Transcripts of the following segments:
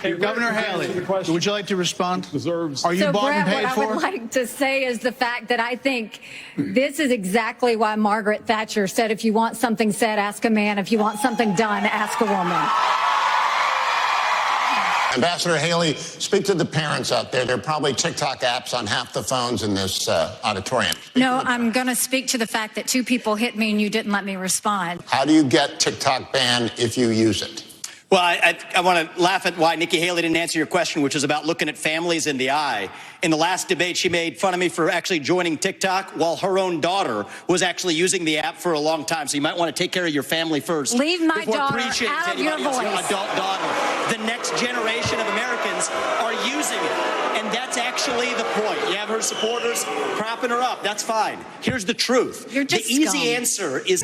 Hey, Governor Haley, would you like to respond? Are you So, bought Brett, and paid what for? I would like to say is the fact that I think this is exactly why Margaret Thatcher said, if you want something said, ask a man. If you want something done, ask a woman. Ambassador Haley, speak to the parents out there. There are probably TikTok apps on half the phones in this auditorium. No, I'm going to speak to the fact that two people hit me and you didn't let me respond. How do you get TikTok banned if you use it? Well, I want to laugh at why Nikki Haley didn't answer your question, which is about looking at families in the eye. In the last debate, she made fun of me for actually joining TikTok while her own daughter was actually using the app for a long time. So you might want to take care of your family first. Leave my before daughter preaching out to of your anybody else, your voice. adult daughter. The next generation of Americans are using it. And that's actually the point. You have her supporters propping her up. That's fine. Here's the truth. You're just the easy scum. answer is...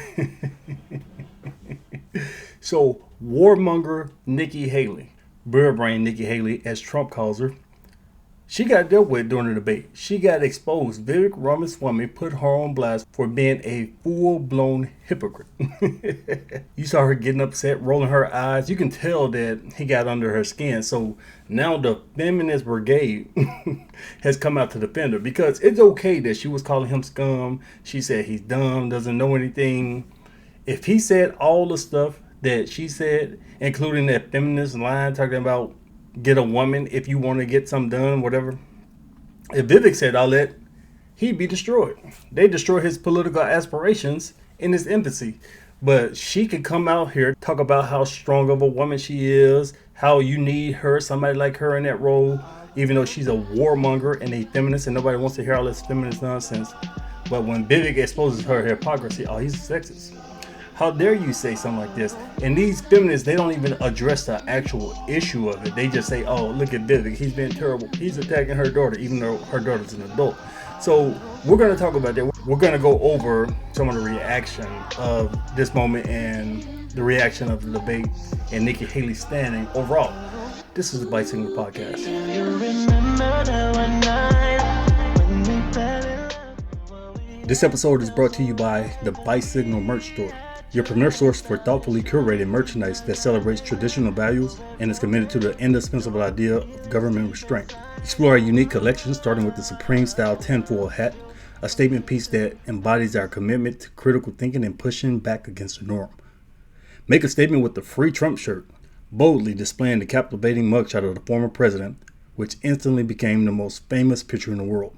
So, warmonger Nikki Haley, bird brain Nikki Haley, as Trump calls her, she got dealt with during the debate. She got exposed. Vivek Ramaswamy put her on blast for being a full-blown hypocrite. You saw her getting upset, rolling her eyes. You can tell that he got under her skin. So now the Feminist Brigade has come out to defend her, because it's okay that she was calling him scum. She said he's dumb, doesn't know anything. If he said all the stuff that she said, including that feminist line talking about get a woman if you want to get something done, whatever. If Vivek said all that, he'd be destroyed. They destroy his political aspirations in his infancy. But she could come out here, talk about how strong of a woman she is, how you need her, somebody like her in that role, even though she's a warmonger and a feminist and nobody wants to hear all this feminist nonsense. But when Vivek exposes her hypocrisy, oh, he's a sexist. How dare you say something like this? And these feminists, they don't even address the actual issue of it. They just say, oh, look at Vivek. He's been terrible. He's attacking her daughter, even though her daughter's an adult. So we're going to talk about that. We're going to go over some of the reaction of this moment and the reaction of the debate and Nikki Haley standing overall. This is the Bicycle Podcast. This episode is brought to you by the Bicycle Merch Store, your premier source for thoughtfully curated merchandise that celebrates traditional values and is committed to the indispensable idea of government restraint. Explore our unique collection, starting with the Supreme Style tinfoil hat, a statement piece that embodies our commitment to critical thinking and pushing back against the norm. Make a statement with the Free Trump shirt, boldly displaying the captivating mugshot of the former president, which instantly became the most famous picture in the world.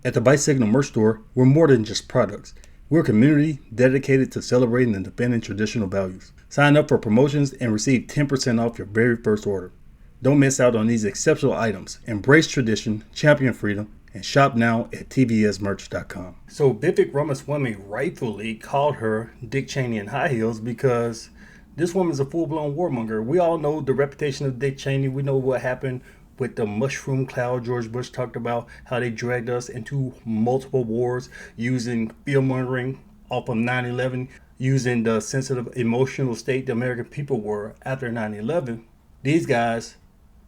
At the Bicycle Merch Store, we're more than just products. We're a community dedicated to celebrating and defending traditional values. Sign up for promotions and receive 10% off your very first order. Don't miss out on these exceptional items. Embrace tradition, champion freedom, and shop now at tvsmerch.com. So Vivek Ramaswamy rightfully called her Dick Cheney in high heels because this woman's a full-blown warmonger. We all know the reputation of Dick Cheney. We know what happened with the mushroom cloud. George Bush talked about how they dragged us into multiple wars using fear-mongering off of 9/11, using the sensitive emotional state the American people were after 9/11. These guys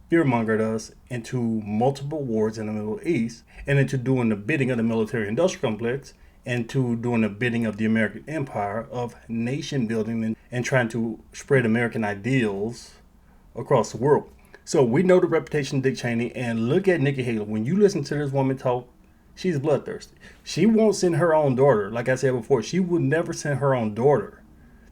fear-mongered us into multiple wars in the Middle East and into doing the bidding of the military-industrial complex and to doing the bidding of the American empire of nation building and trying to spread American ideals across the world. So we know the reputation of Dick Cheney, and look at Nikki Haley. When you listen to this woman talk, she's bloodthirsty. She won't send her own daughter. Like I said before, she would never send her own daughter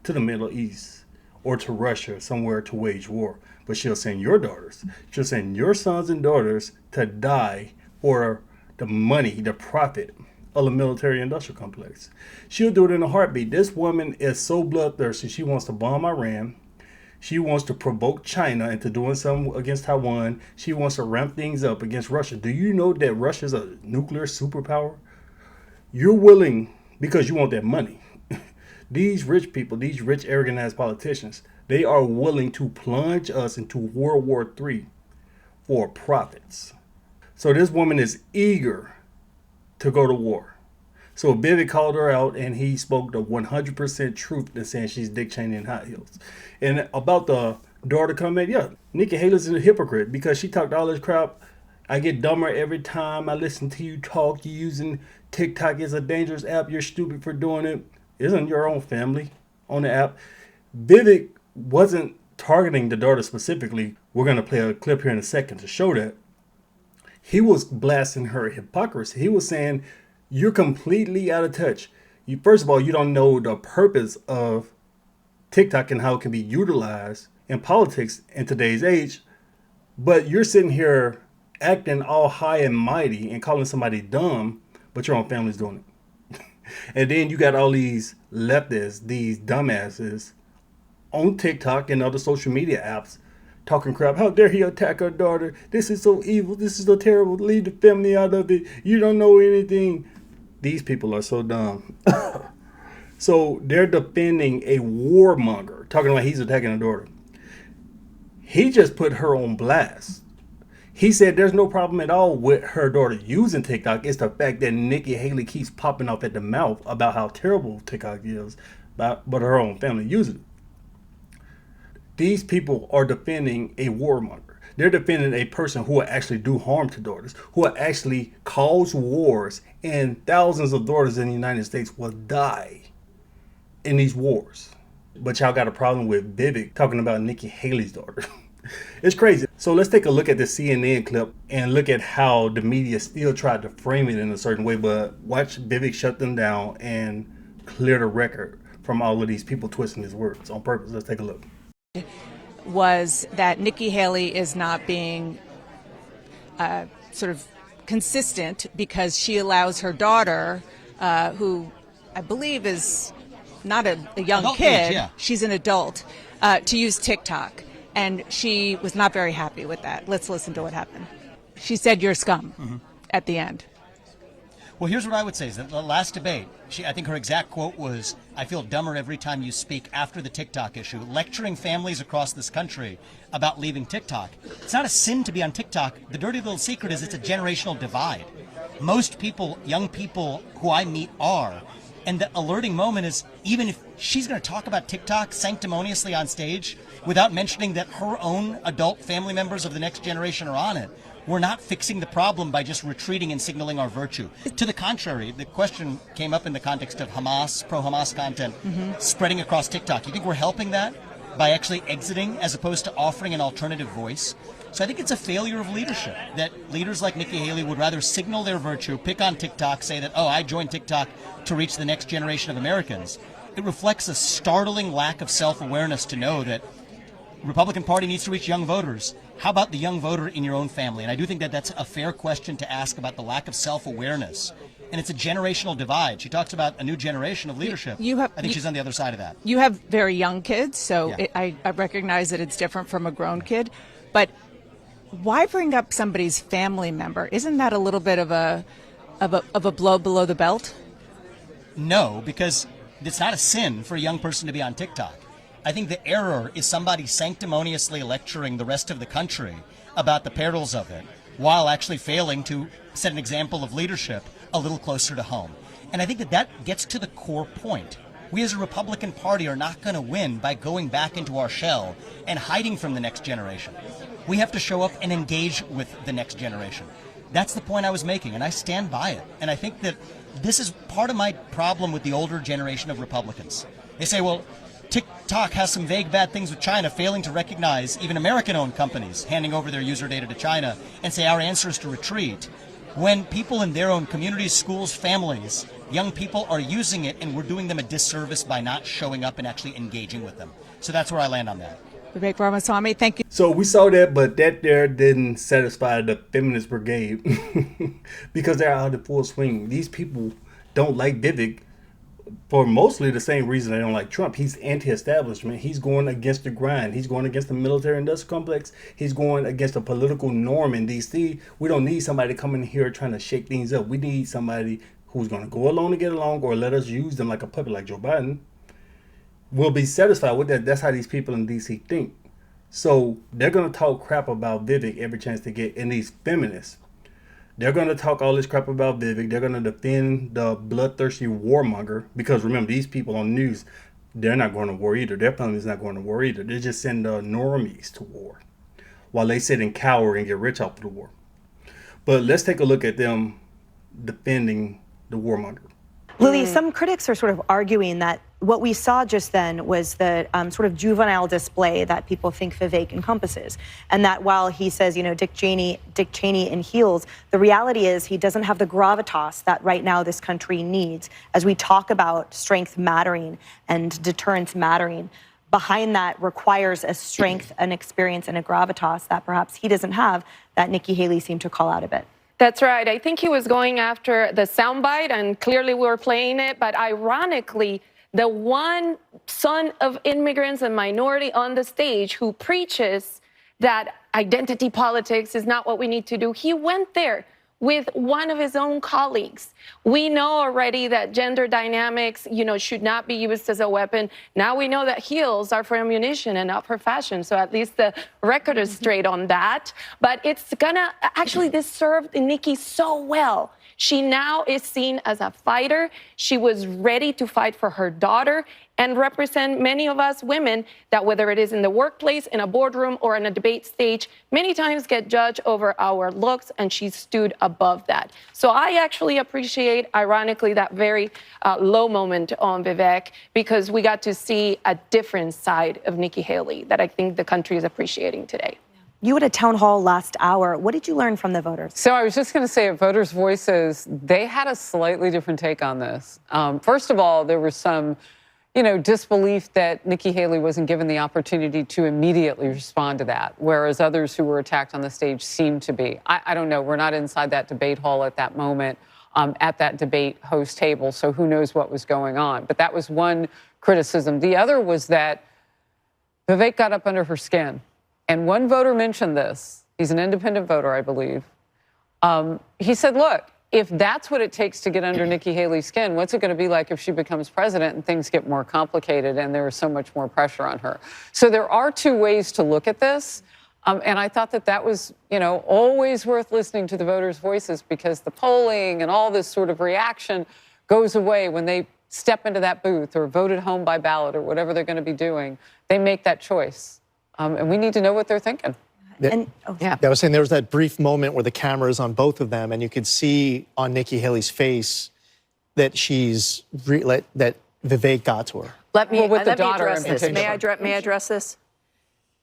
to the Middle East or to Russia, somewhere to wage war. But she'll send your daughters. She'll send your sons and daughters to die for the money, the profit of the military-industrial complex. She'll do it in a heartbeat. This woman is so bloodthirsty. She wants to bomb Iran. She wants to provoke China into doing something against Taiwan. She wants to ramp things up against Russia. Do you know that Russia's a nuclear superpower? You're willing, because you want that money. These rich people, these rich, arrogant-ass politicians, they are willing to plunge us into World War III for profits. So this woman is eager to go to war. So Vivek called her out, and he spoke the 100% truth in saying she's Dick Cheney in high heels. And about the daughter comment, yeah, Nikki Haley's a hypocrite because she talked all this crap. I get dumber every time I listen to you talk. You're using TikTok as a dangerous app. You're stupid for doing it. Isn't your own family on the app? Vivek wasn't targeting the daughter specifically, We're going to play a clip here in a second to show that. He was blasting her hypocrisy. He was saying, you're completely out of touch. First of all, you don't know the purpose of TikTok and how it can be utilized in politics in today's age. But you're sitting here acting all high and mighty and calling somebody dumb, but your own family's doing it. And then you got all these leftists, these dumbasses on TikTok and other social media apps talking crap. How dare he attack her daughter? This is so evil. This is so terrible. Leave the family out of it. You don't know anything. These people are so dumb. So they're defending a warmonger, talking about he's attacking her daughter. He just put her on blast. He said there's no problem at all with her daughter using TikTok. It's the fact that Nikki Haley keeps popping off at the mouth about how terrible TikTok is, but her own family uses it. These people are defending a warmonger. They're defending a person who will actually do harm to daughters, who will actually cause wars, and thousands of daughters in the United States will die in these wars. But y'all got a problem with Vivek talking about Nikki Haley's daughter. It's crazy. So let's take a look at the CNN clip and look at how the media still tried to frame it in a certain way, but watch Vivek shut them down and clear the record from all of these people twisting his words on purpose. Let's take a look. Was that Nikki Haley is not being sort of consistent because she allows her daughter, who I believe is not a young Adult kid, age, yeah. She's an adult, to use TikTok. And she was not very happy with that. Let's listen to what happened. She said, "You're scum," at the end. Well, here's what I would say is that the last debate, I think her exact quote was, "I feel dumber every time you speak," after the TikTok issue, lecturing families across this country about leaving TikTok. It's not a sin to be on TikTok. The dirty little secret is it's a generational divide. Most people, young people who I meet are. And the alerting moment is, even if she's going to talk about TikTok sanctimoniously on stage without mentioning that her own adult family members of the next generation are on it, we're not fixing the problem by just retreating and signaling our virtue. To the contrary, the question came up in the context of Hamas, pro-Hamas content spreading across TikTok. You think we're helping that by actually exiting as opposed to offering an alternative voice? So I think it's a failure of leadership that leaders like Nikki Haley would rather signal their virtue, pick on TikTok, say that, oh, I joined TikTok to reach the next generation of Americans. It reflects a startling lack of self-awareness to know that Republican Party needs to reach young voters. How about the young voter in your own family? And I do think that that's a fair question to ask about the lack of self-awareness. And it's a generational divide. She talks about a new generation of leadership. I think she's on the other side of that. You have very young kids, so Yeah. I recognize that it's different from a grown kid. But why bring up somebody's family member? Isn't that a little bit of a blow below the belt? No, because it's not a sin for a young person to be on TikTok. I think the error is somebody sanctimoniously lecturing the rest of the country about the perils of it while actually failing to set an example of leadership a little closer to home. And I think that that gets to the core point. We as a Republican Party are not going to win by going back into our shell and hiding from the next generation. We have to show up and engage with the next generation. That's the point I was making, and I stand by it. And I think that this is part of my problem with the older generation of Republicans. They say, well, TikTok has some vague bad things with China, failing to recognize even American-owned companies handing over their user data to China, and say our answer is to retreat. When people in their own communities, schools, families, young people are using it, and we're doing them a disservice by not showing up and actually engaging with them. So that's where I land on that. Vivek Ramaswamy, thank you. So we saw that, but that there didn't satisfy the Feminist Brigade because they're out in full swing. These people don't like Vivek for mostly the same reason they don't like Trump. He's anti-establishment. He's going against the grind. He's going against the military-industrial complex. He's going against the political norm in D.C. We don't need somebody coming here trying to shake things up. We need somebody who's going to go along to get along or let us use them like a puppet like Joe Biden. We'll be satisfied with that. That's how these people in D.C. think. So they're going to talk crap about Vivek every chance they get. And these feminists, they're going to talk all this crap about Vivek. They're going to defend the bloodthirsty warmonger. Because remember, these people on the news, they're not going to war either. Their family's not going to war either. They just send the normies to war while they sit and cower and get rich off of the war. But let's take a look at them defending the warmonger. Lily, some critics are sort of arguing that what we saw just then was the sort of juvenile display that people think Vivek encompasses. And that while he says, Dick Cheney in heels, the reality is he doesn't have the gravitas that right now this country needs. As we talk about strength mattering and deterrence mattering, behind that requires a strength, an experience, and a gravitas that perhaps he doesn't have, that Nikki Haley seemed to call out a bit. That's right. I think he was going after the soundbite, and clearly we were playing it. But ironically, the one son of immigrants and minority on the stage who preaches that identity politics is not what we need to do, he went there with one of his own colleagues. We know already that gender dynamics, should not be used as a weapon. Now we know that heels are for ammunition and not for fashion. So at least the record is straight on that. But it's gonna, actually this served Nikki so well. She now is seen as a fighter. She was ready to fight for her daughter and represent many of us women that, whether it is in the workplace, in a boardroom, or in a debate stage, many times get judged over our looks, and she stood above that. So I actually appreciate, ironically, that very low moment on Vivek, because we got to see a different side of Nikki Haley that I think the country is appreciating today. You had a town hall last hour. What did you learn from the voters? So I was just going to say, at Voters' Voices, they had a slightly different take on this. First of all, there was some, disbelief that Nikki Haley wasn't given the opportunity to immediately respond to that, whereas others who were attacked on the stage seemed to be. I don't know. We're not inside that debate hall at that moment, at that debate host table, so who knows what was going on. But that was one criticism. The other was that Vivek got up under her skin. And one voter mentioned this. He's an independent voter, I believe. He said, look, if that's what it takes to get under Nikki Haley's skin, what's it going to be like if she becomes president and things get more complicated and there is so much more pressure on her? So there are two ways to look at this. And I thought that was, always worth listening to the voters' voices, because the polling and all this sort of reaction goes away when they step into that booth or voted home by ballot or whatever they're going to be doing. They make that choice. And we need to know what they're thinking. I was saying there was that brief moment where the camera is on both of them, and you could see on Nikki Haley's face that that Vivek got to her. Let me address this. May I address this?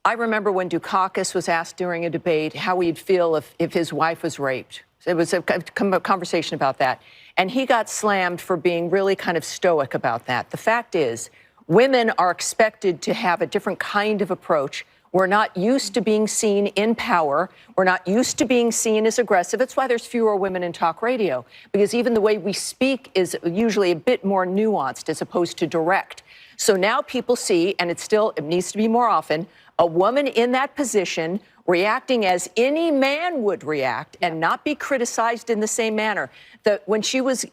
I remember when Dukakis was asked during a debate how he'd feel if his wife was raped. It was a conversation about that. And he got slammed for being really kind of stoic about that. The fact is, women are expected to have a different kind of approach. We're not used to being seen in power. We're not used to being seen as aggressive. It's why there's fewer women in talk radio, because even the way we speak is usually a bit more nuanced as opposed to direct. So now people see, and it needs to be more often, a woman in that position reacting as any man would react and not be criticized in the same manner. When it was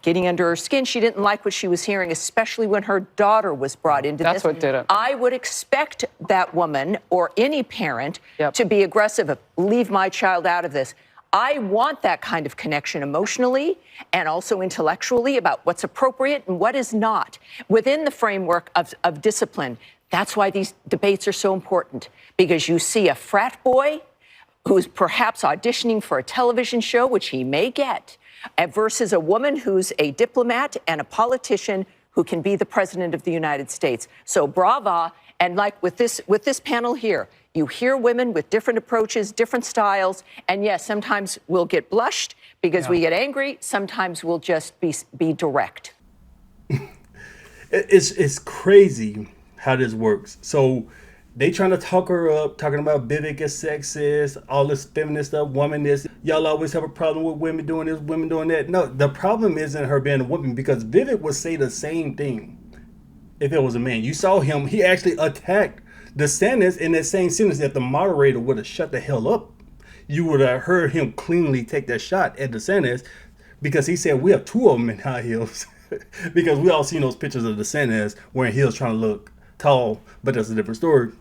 getting under her skin, she didn't like what she was hearing, especially when her daughter was brought into this. That's what did it. I would expect that woman or any parent to be aggressive, leave my child out of this. I want that kind of connection emotionally and also intellectually about what's appropriate and what is not within the framework of discipline. That's why these debates are so important, because you see a frat boy who's perhaps auditioning for a television show, which he may get, versus a woman who's a diplomat and a politician who can be the president of the United States. So brava. And like with this panel here, you hear women with different approaches, different styles. And yes, sometimes we'll get blushed because we get angry. Sometimes we'll just be direct. It's crazy how this works. So they trying to talk her up, talking about Vivek is sexist, all this feminist stuff, woman this. Y'all always have a problem with women doing this, women doing that. No, the problem isn't her being a woman, because Vivek would say the same thing if it was a man. You saw him, he actually attacked DeSantis in that same sentence. If the moderator would have shut the hell up, you would have heard him cleanly take that shot at DeSantis, because he said we have two of them in high heels. Because we all seen those pictures of DeSantis wearing heels trying to look tall, but that's a different story.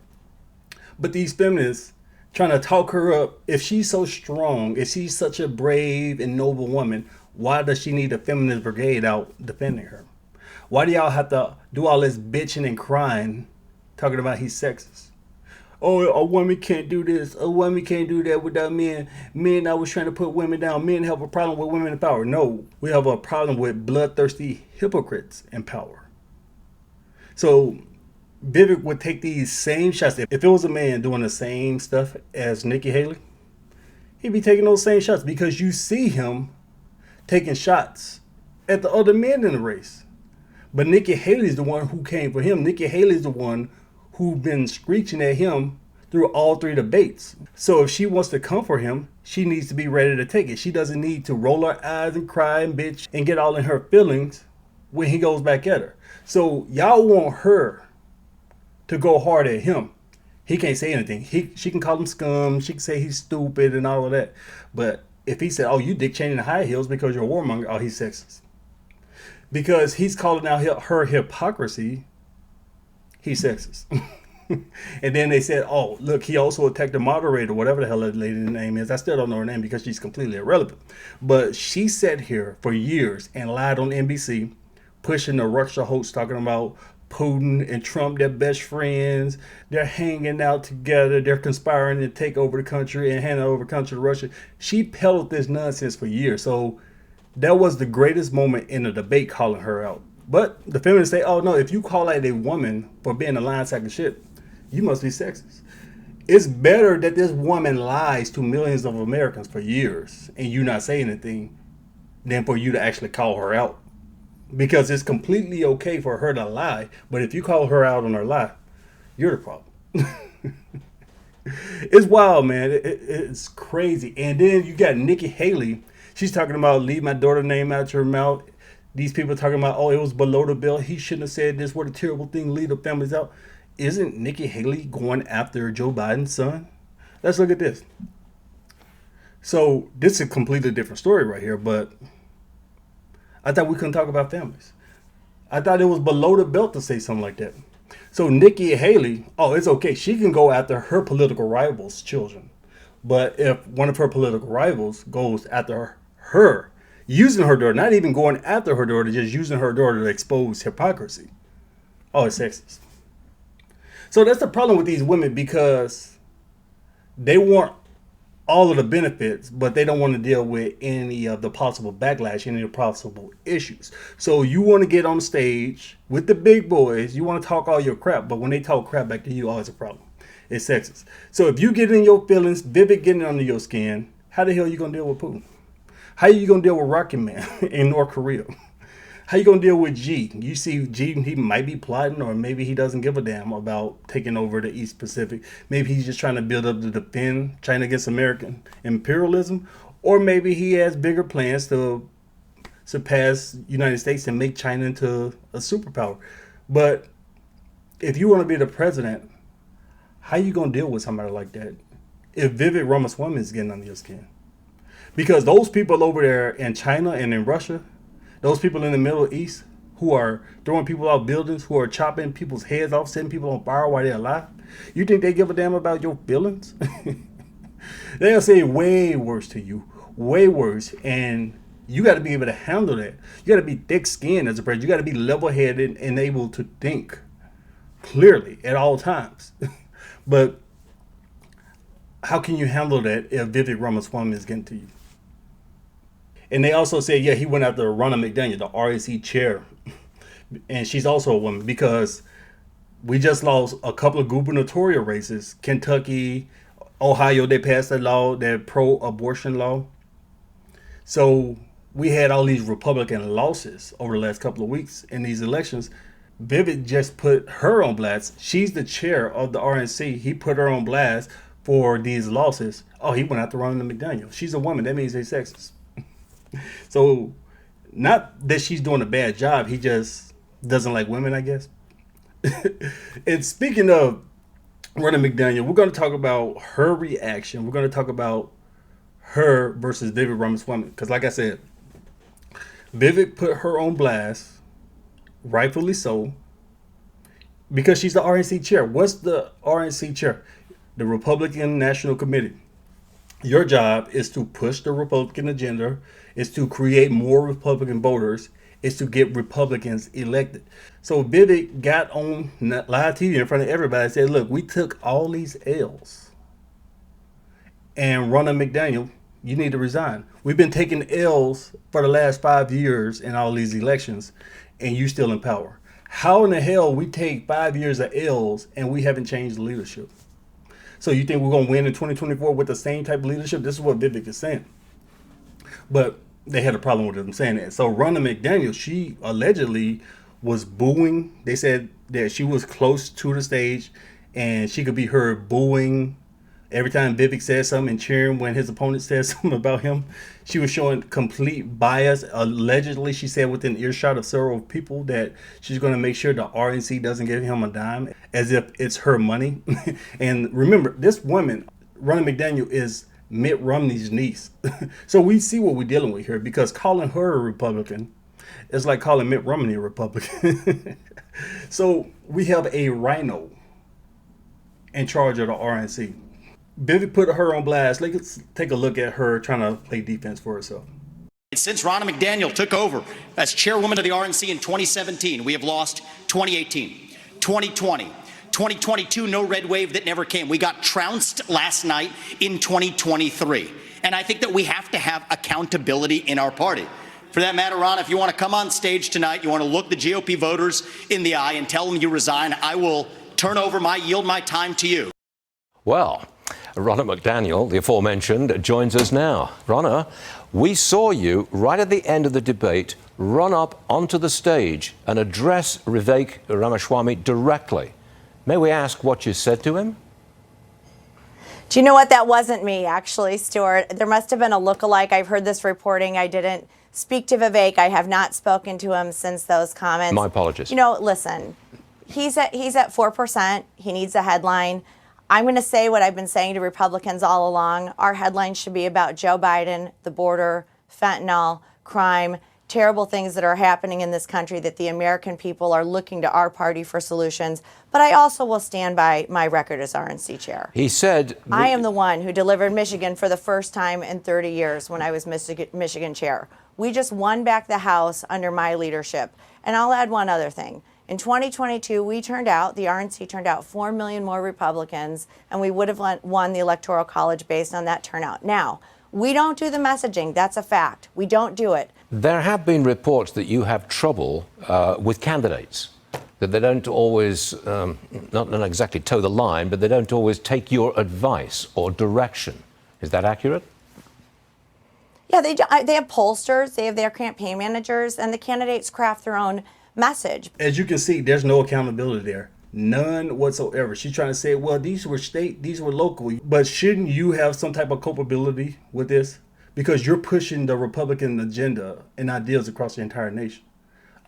But these feminists trying to talk her up. If she's so strong, if she's such a brave and noble woman, why does she need a feminist brigade out defending her? Why do y'all have to do all this bitching and crying, talking about he's sexist? Oh, a woman can't do this, a woman can't do that without men. Men always trying to put women down. Men have a problem with women in power. No, we have a problem with bloodthirsty hypocrites in power. So Vivek would take these same shots. If it was a man doing the same stuff as Nikki Haley, he'd be taking those same shots because you see him taking shots at the other men in the race. But Nikki Haley's the one who came for him. Nikki Haley's the one who's been screeching at him through all 3 debates. So if she wants to come for him, she needs to be ready to take it. She doesn't need to roll her eyes and cry and bitch and get all in her feelings when he goes back at her. So y'all want her to go hard at him. He can't say anything. She can call him scum. She can say he's stupid and all of that. But if he said, oh, you Dick Cheney in high heels because you're a warmonger, oh, he's sexist. Because he's calling out her hypocrisy, he's sexist. And then they said, oh, look, he also attacked the moderator, whatever the hell that lady's name is. I still don't know her name because she's completely irrelevant. But she sat here for years and lied on NBC, pushing the Russia hoax, talking about Putin and Trump, they're best friends. They're hanging out together. They're conspiring to take over the country and hand over the country to Russia. She peddled this nonsense for years. So that was the greatest moment in the debate, calling her out. But the feminists say, oh, no, if you call out a woman for being a lying sack of shit, you must be sexist. It's better that this woman lies to millions of Americans for years and you not say anything than for you to actually call her out. Because it's completely okay for her to lie, but if you call her out on her lie, you're the problem. It's wild, man. It's crazy. And then you got Nikki Haley. She's talking about leave my daughter's name out your mouth. These people are talking about, oh, it was below the belt. He shouldn't have said this. What a terrible thing. Leave the families out. Isn't Nikki Haley going after Joe Biden's son? Let's look at this. So this is a completely different story right here, but I thought we couldn't talk about families. I thought it was below the belt to say something like that. So Nikki Haley, oh, it's okay. She can go after her political rivals' children. But if one of her political rivals goes after her, using her daughter, not even going after her daughter, just using her daughter to expose hypocrisy, oh, it's sexist. So that's the problem with these women, because they want all of the benefits, but they don't want to deal with any of the possible backlash, any of the possible issues. So you want to get on stage with the big boys, you want to talk all your crap, but when they talk crap back to you, oh, it's a problem. It's sexist. So if you get in your feelings, Vivek getting under your skin, how the hell are you going to deal with Putin? How are you going to deal with Rocket Man in North Korea? How you going to deal with G? You see G, he might be plotting, or maybe he doesn't give a damn about taking over the East Pacific. Maybe he's just trying to build up to defend China against American imperialism. Or maybe he has bigger plans to surpass the United States and make China into a superpower. But if you want to be the president, how you going to deal with somebody like that if Vivek Ramaswamy is getting under your skin? Because those people over there in China and in Russia, those people in the Middle East who are throwing people off buildings, who are chopping people's heads off, setting people on fire while they're alive, you think they give a damn about your feelings? They'll say way worse to you, way worse. And you got to be able to handle that. You got to be thick-skinned as a president. You got to be level-headed and able to think clearly at all times. But how can you handle that if Vivek Ramaswamy is getting to you? And they also say, yeah, he went after Ronna McDaniel, the RNC chair. And she's also a woman, because we just lost a couple of gubernatorial races. Kentucky, Ohio, they passed a law, that pro-abortion law. So we had all these Republican losses over the last couple of weeks in these elections. Vivek just put her on blast. She's the chair of the RNC. He put her on blast for these losses. Oh, he went after Ronna McDaniel. She's a woman. That means he's sexist. So, not that she's doing a bad job. He just doesn't like women, I guess. And speaking of Ronna McDaniel, we're going to talk about her reaction. We're going to talk about her versus Vivek Ramaswamy. Because like I said, Vivek put her on blast, rightfully so, because she's the RNC chair. What's the RNC chair? The Republican National Committee. Your job is to push the Republican agenda, is to create more Republican voters, is to get Republicans elected. So Vivek got on live TV in front of everybody and said, look, we took all these L's. And Ronna McDaniel, you need to resign. We've been taking L's for the last 5 years in all these elections, and you still in power. How in the hell we take 5 years of L's and we haven't changed the leadership? So you think we're going to win in 2024 with the same type of leadership? This is what Vivek is saying. But they had a problem with them saying that. So Ronna McDaniel, she allegedly was booing. They said that she was close to the stage and she could be heard booing every time Vivek said something and cheering when his opponent said something about him. She was showing complete bias. Allegedly, she said within earshot of several people that she's going to make sure the RNC doesn't give him a dime, as if it's her money. And remember, this woman, Ronna McDaniel, is Mitt Romney's niece. So we see what we're dealing with here, because calling her a Republican is like calling Mitt Romney a Republican. So we have a rhino in charge of the RNC. Vivek put her on blast. Let's take a look at her trying to play defense for herself. Since Ronna McDaniel took over as chairwoman of the RNC in 2017, we have lost 2018, 2020, 2022, no red wave that never came. We got trounced last night in 2023. And I think that we have to have accountability in our party. For that matter, Ronna, if you want to come on stage tonight, you want to look the GOP voters in the eye and tell them you resign, I will yield my time to you. Well, Ronna McDaniel, the aforementioned, joins us now. Ronna, we saw you right at the end of the debate run up onto the stage and address Vivek Ramaswamy directly. May we ask what you said to him? Do you know what? That wasn't me, actually, Stuart. There must have been a lookalike. I've heard this reporting. I didn't speak to Vivek. I have not spoken to him since those comments. My apologies. You know, listen, he's at 4%. He needs a headline. I'm going to say what I've been saying to Republicans all along. Our headlines should be about Joe Biden, the border, fentanyl, crime, terrible things that are happening in this country that the American people are looking to our party for solutions. But I also will stand by my record as RNC chair. He said, I am the one who delivered Michigan for the first time in 30 years when I was Michigan chair. We just won back the House under my leadership. And I'll add one other thing. In 2022, the RNC turned out 4 million more Republicans, and we would have won the Electoral College based on that turnout. Now, we don't do the messaging. That's a fact. We don't do it. there have been reports that you have trouble with candidates, that they don't always, not exactly toe the line, but they don't always take your advice or direction. Is that accurate? Yeah, they have pollsters, they have their campaign managers, and the candidates craft their own message. As you can see, there's no accountability there. None whatsoever. She's trying to say, well, these were state, these were local. But shouldn't you have some type of culpability with this? Because you're pushing the Republican agenda and ideas across the entire nation.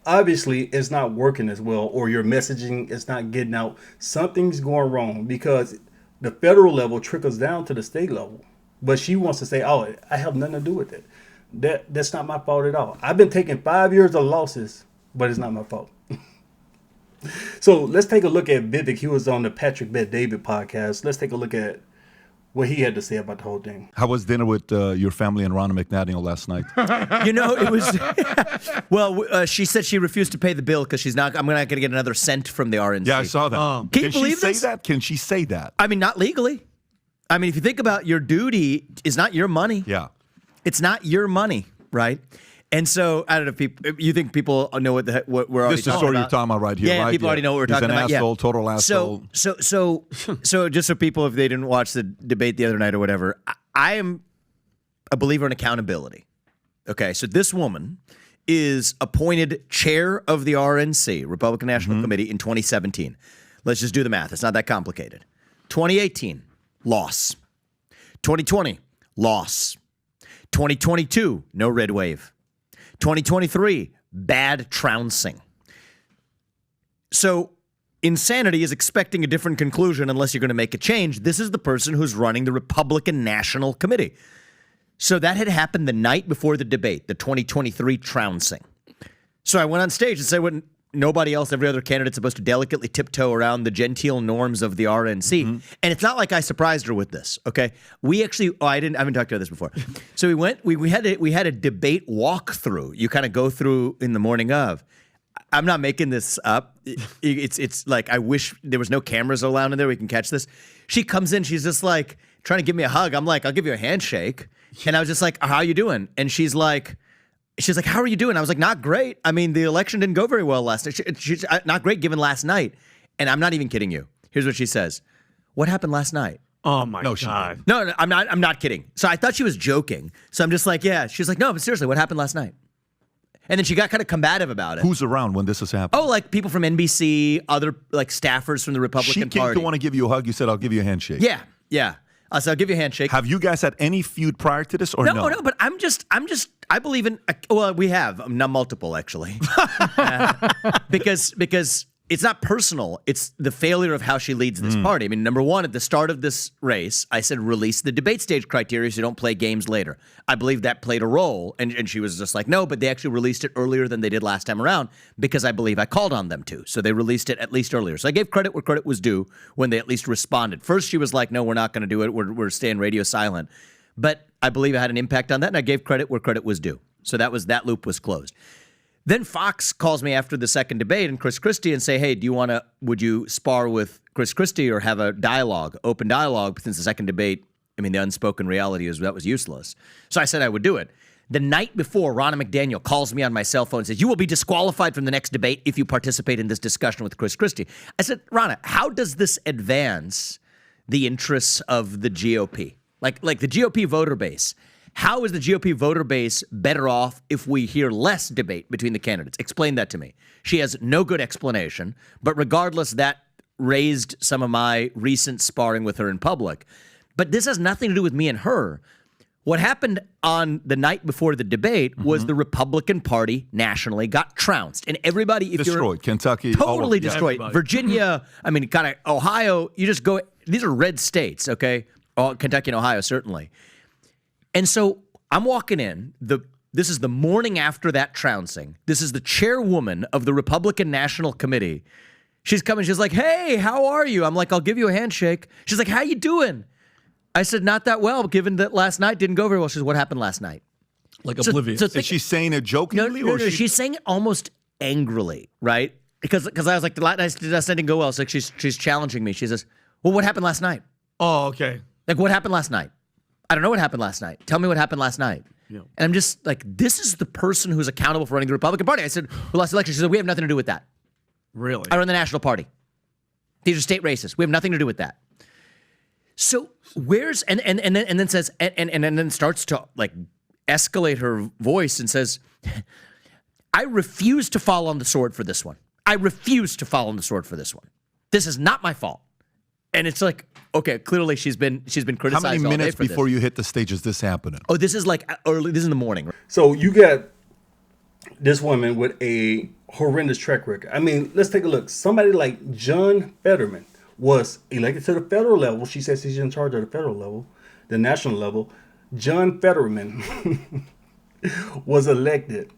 Obviously, it's not working as well, or your messaging is not getting out. Something's going wrong because the federal level trickles down to the state level. But she wants to say, oh, I have nothing to do with it. That's not my fault at all. I've been taking 5 years of losses, but it's not my fault. So let's take a look at Vivek. He was on the Patrick Bet-David podcast. Let's take a look at what he had to say about the whole thing. How was dinner with your family and Ronna McDaniel last night? You know, it was, well, she said she refused to pay the bill because she's not, I'm not going to get another cent from the RNC. Yeah, I saw that. Can you believe she this? say that? Can she say that? I mean, not legally. I mean, if you think about your duty is not your money. Yeah. It's not your money, right? And so, I don't know if people, you think people know what we're already This is the talking story about. you're talking about right here, Yeah, right? people already know what we're talking about. He's an asshole, yeah. total asshole. So just so people, if they didn't watch the debate the other night or whatever, I am a believer in accountability. Okay, so this woman is appointed chair of the RNC, Republican National Committee, in 2017. Let's just do the math. It's not that complicated. 2018, loss. 2020, loss. 2022, no red wave. 2023, bad trouncing. So insanity is expecting a different conclusion unless you're going to make a change. This is the person who's running the Republican National Committee. So that had happened the night before the debate, the 2023 trouncing. So I went on stage and said what nobody else, every other candidate, supposed to delicately tiptoe around the genteel norms of the RNC. And it's not like I surprised her with this, okay? We actually, I haven't talked about this before. So we had a debate walkthrough. You kind of go through in the morning of. I'm not making this up. It's like, I wish there was no cameras allowed in there. We can catch this. She comes in, she's just like trying to give me a hug. I'm like, I'll give you a handshake. And I was just like, how you doing? And she's like, She's like, how are you doing? I was like, not great. I mean, the election didn't go very well last night. She's not great given last night. And I'm not even kidding you. Here's what she says. What happened last night? Oh my God. No, I'm not kidding. So I thought she was joking. So I'm just like, yeah. She's like, no, but seriously, what happened last night? And then she got kind of combative about it. Who's around when this is happening? Oh, like people from NBC, other like staffers from the Republican She came Party. to want to give you a hug. You said, I'll give you a handshake. Yeah. So I'll give you a handshake. Have you guys had any feud prior to this or no? No, but I believe in, well, we have, not multiple actually. Because it's not personal. It's the failure of how she leads this party. I mean, number one, at the start of this race, I said, release the debate stage criteria so you don't play games later. I believe that played a role. And she was just like, no, but they actually released it earlier than they did last time around because I believe I called on them to. So they released it at least earlier. So I gave credit where credit was due when they at least responded. First, she was like, no, we're not going to do it. We're staying radio silent. But I believe I had an impact on that, and I gave credit where credit was due. So that loop was closed. Then Fox calls me after the second debate and Chris Christie and say, hey, would you spar with Chris Christie or have a dialogue, open dialogue, since the second debate, I mean, the unspoken reality is that was useless. So I said I would do it. The night before, Ronna McDaniel calls me on my cell phone and says, you will be disqualified from the next debate if you participate in this discussion with Chris Christie. I said, Ronna, how does this advance the interests of the GOP? Like the GOP voter base. How is the GOP voter base better off if we hear less debate between the candidates? Explain that to me. She has no good explanation, but regardless, that raised some of my recent sparring with her in public. But this has nothing to do with me and her. What happened on the night before the debate was the Republican Party nationally got trounced. And everybody, if destroyed. Kentucky. totally destroyed. Everybody. Virginia, I mean, kind of Ohio, you just go, these are red states, okay? Oh, Kentucky and Ohio, certainly. And so I'm walking in. This is the morning after that trouncing. This is the chairwoman of the Republican National Committee. She's coming. She's like, hey, how are you? I'm like, I'll give you a handshake. She's like, how you doing? I said, not that well, given that last night didn't go very well. She said, what happened last night? Like oblivious. Is she saying it jokingly? No, she's saying it almost angrily, right? Because I was like, last night didn't go well. It's like she's challenging me. She says, well, what happened last night? Oh, okay. Like, what happened last night? I don't know what happened last night. Tell me what happened last night. Yeah. And I'm just like, this is the person who's accountable for running the Republican Party. I said, we lost the election. She said, we have nothing to do with that. Really? I run the National Party. These are state races. We have nothing to do with that. So where's and then says and then starts to like escalate her voice and says, I refuse to fall on the sword for this one. I refuse to fall on the sword for this one. This is not my fault. And it's like, okay, clearly she's been criticized. How many all day minutes for before this. you hit the stage is this happening? Oh, this is like early. This is in the morning. So you got this woman with a horrendous track record. I mean, let's take a look. Somebody like John Fetterman was elected to the federal level. She says she's in charge of the federal level, the national level. John Fetterman was elected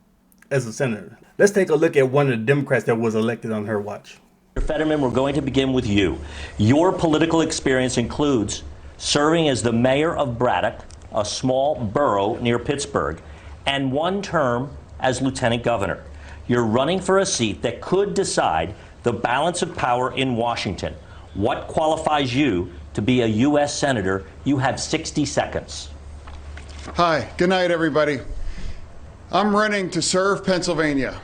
as a senator. Let's take a look at one of the Democrats that was elected on her watch. Mr. Fetterman, we're going to begin with you. Your political experience includes serving as the mayor of Braddock, a small borough near Pittsburgh, and one term as lieutenant governor. You're running for a seat that could decide the balance of power in Washington. What qualifies you to be a U.S. senator? You have 60 seconds. Hi, good night, everybody. I'm running to serve Pennsylvania.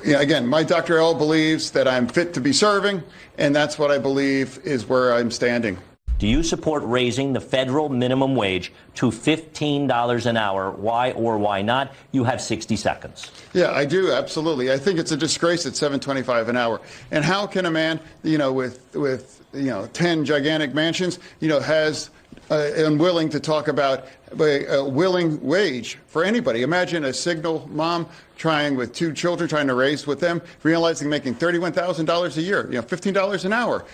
Again, my Dr. L believes that I'm fit to be serving, and that's what I believe is where I'm standing. Do you support raising the federal minimum wage to $15 an hour? Why or why not? You have 60 seconds. Yeah, I do, absolutely. I think it's a disgrace at $7.25 an hour. And how can a man, with 10 gigantic mansions, has unwilling to talk about a willing wage for anybody? Imagine a single mom with 2 children, trying to raise with them, realizing making $31,000 a year, $15 an hour.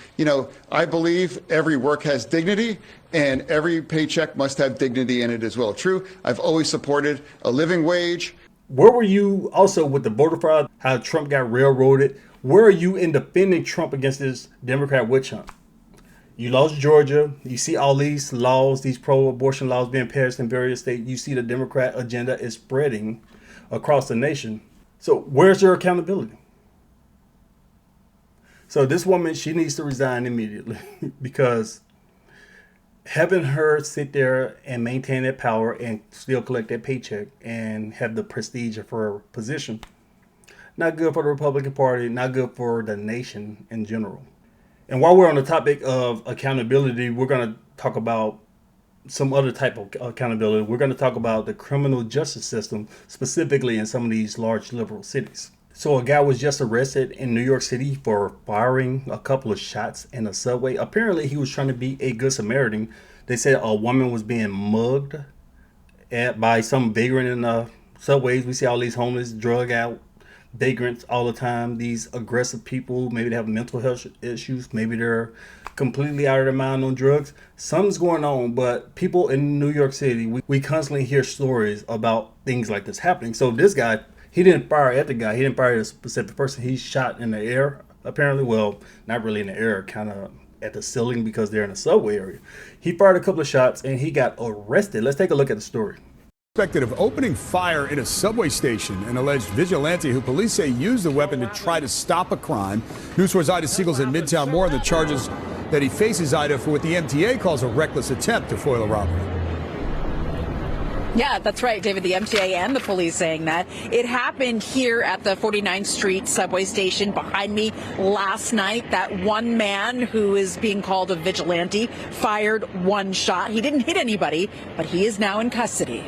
I believe every work has dignity, and every paycheck must have dignity in it as well. True, I've always supported a living wage. Where were you also with the voter fraud, how Trump got railroaded? Where are you in defending Trump against this Democrat witch hunt? You lost Georgia. You see all these laws, these pro-abortion laws being passed in various states. You see the Democrat agenda is spreading across the nation. So where's your accountability? So this woman, she needs to resign immediately because having her sit there and maintain that power and still collect that paycheck and have the prestige of her position, not good for the Republican Party, not good for the nation in general. And while we're on the topic of accountability, we're going to talk about some other type of accountability. We're going to talk about the criminal justice system, specifically in some of these large liberal cities. So a guy was just arrested in New York City for firing a couple of shots in a subway. Apparently, he was trying to be a good Samaritan. They said a woman was being mugged by some vagrant in the subways. We see all these homeless, drug out vagrants all the time. These aggressive people, maybe they have mental health issues. Maybe they're completely out of their mind on drugs. Something's going on, but people in New York City, we constantly hear stories about things like this happening. So this guy, he didn't fire at the guy. He didn't fire at a specific person. He shot in the air, apparently. Well, not really in the air, kind of at the ceiling because they're in a subway area. He fired a couple of shots and he got arrested. Let's take a look at the story. Suspected of opening fire in a subway station, an alleged vigilante who police say used the weapon to try to stop a crime. News 4's Ida Siegel's in Midtown. More on the charges that he faces, Ida, for what the MTA calls a reckless attempt to foil a robbery. Yeah, that's right, David. The MTA and the police saying that. It happened here at the 49th Street subway station behind me last night. That one man who is being called a vigilante fired one shot. He didn't hit anybody, but he is now in custody.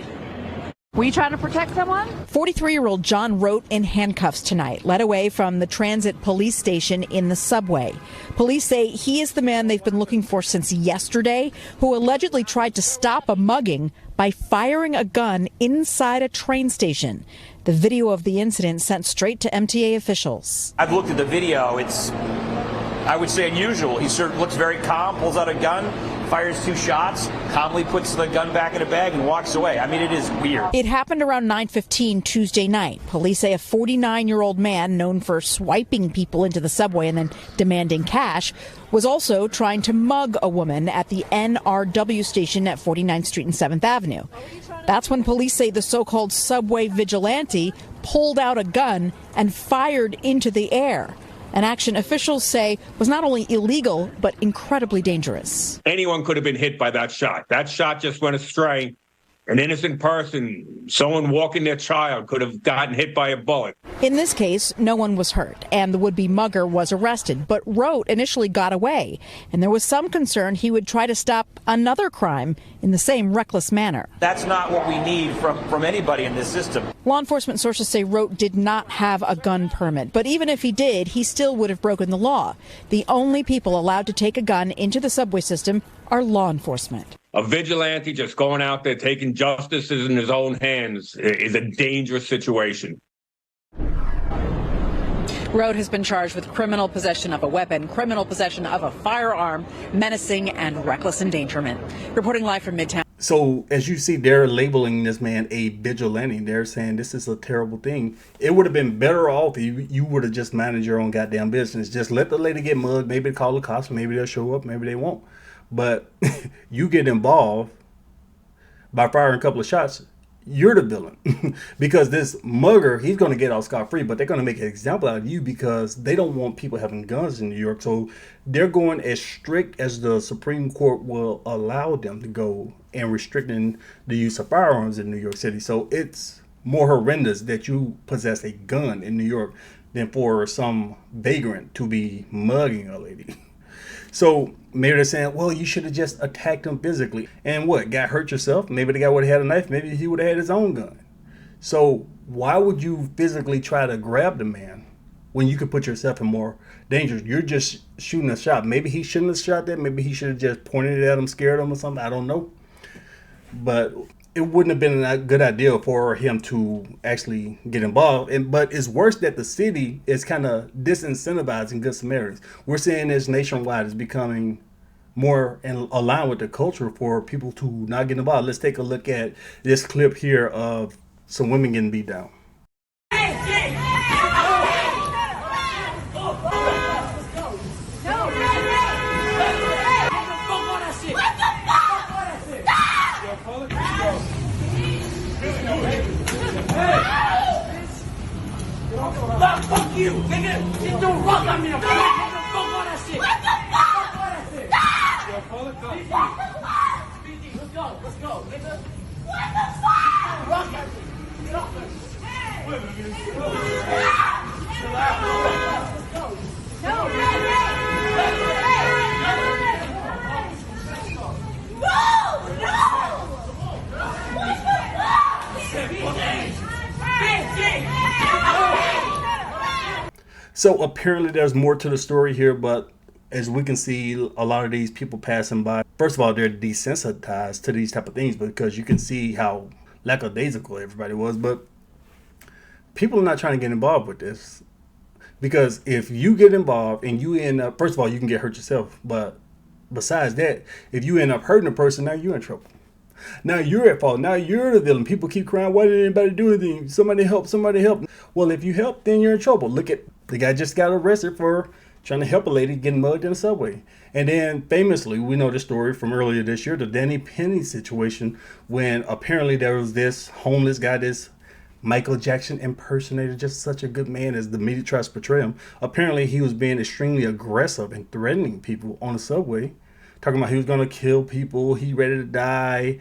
Were you trying to protect someone? 43-year-old John Rote in handcuffs tonight, led away from the transit police station in the subway. Police say he is the man they've been looking for since yesterday, who allegedly tried to stop a mugging by firing a gun inside a train station. The video of the incident sent straight to MTA officials. I've looked at the video. It's, I would say, unusual. He sort of looks very calm, pulls out a gun, fires two shots, calmly puts the gun back in a bag and walks away. I mean, it is weird. It happened around 9:15 Tuesday night. Police say a 49-year-old man known for swiping people into the subway and then demanding cash was also trying to mug a woman at the NRW station at 49th Street and 7th Avenue. That's when police say the so-called subway vigilante pulled out a gun and fired into the air. An action officials say was not only illegal, but incredibly dangerous. Anyone could have been hit by that shot. That shot just went astray. An innocent person, someone walking their child, could have gotten hit by a bullet. In this case, no one was hurt, and the would-be mugger was arrested. But Rote initially got away, and there was some concern he would try to stop another crime in the same reckless manner. That's not what we need from anybody in this system. Law enforcement sources say Rote did not have a gun permit, but even if he did, he still would have broken the law. The only people allowed to take a gun into the subway system are law enforcement. A vigilante just going out there taking justice in his own hands is a dangerous situation. Rote has been charged with criminal possession of a weapon, criminal possession of a firearm, menacing, and reckless endangerment. Reporting live from Midtown. So as you see, they're labeling this man a vigilante. They're saying this is a terrible thing. It would have been better off if you would have just managed your own goddamn business. Just let the lady get mugged. Maybe call the cops. Maybe they'll show up. Maybe they won't. But you get involved by firing a couple of shots, you're the villain. Because this mugger, he's going to get off scot-free, but they're going to make an example out of you because they don't want people having guns in New York. So they're going as strict as the Supreme Court will allow them to go and restricting the use of firearms in New York City. So it's more horrendous that you possess a gun in New York than for some vagrant to be mugging a lady. So maybe they're saying, well, you should have just attacked him physically. And what, got hurt yourself? Maybe the guy would have had a knife. Maybe he would have had his own gun. So why would you physically try to grab the man when you could put yourself in more danger? You're just shooting a shot. Maybe he shouldn't have shot that. Maybe he should have just pointed it at him, scared him or something. I don't know. But it wouldn't have been a good idea for him to actually get involved. But it's worse that the city is kind of disincentivizing Good Samaritans. We're seeing this nationwide is becoming more in line with the culture for people to not get involved. Let's take a look at this clip here of some women getting beat down. Fuck you, nigga! Just don't rock on me! Fuck all that shit! What the fuck? Yo, call the cops. go, nigga. What the fuck? Rock at me. Get off me. Chill out. Let's go. So apparently there's more to the story here, but as we can see, a lot of these people passing by, first of all, they're desensitized to these type of things because you can see how lackadaisical everybody was, but people are not trying to get involved with this. Because if you get involved and you end up, first of all, you can get hurt yourself, but besides that, if you end up hurting a person, now you're in trouble. Now you're at fault. Now you're the villain. People keep crying, why didn't anybody do anything? Somebody help, somebody help. Well, if you help, then you're in trouble. Look at, the guy just got arrested for trying to help a lady getting mugged in a subway. And then famously, we know the story from earlier this year, the Danny Penny situation, when apparently there was this homeless guy, this Michael Jackson impersonator, just such a good man as the media tries to portray him. Apparently he was being extremely aggressive and threatening people on the subway, talking about he was going to kill people, he ready to die.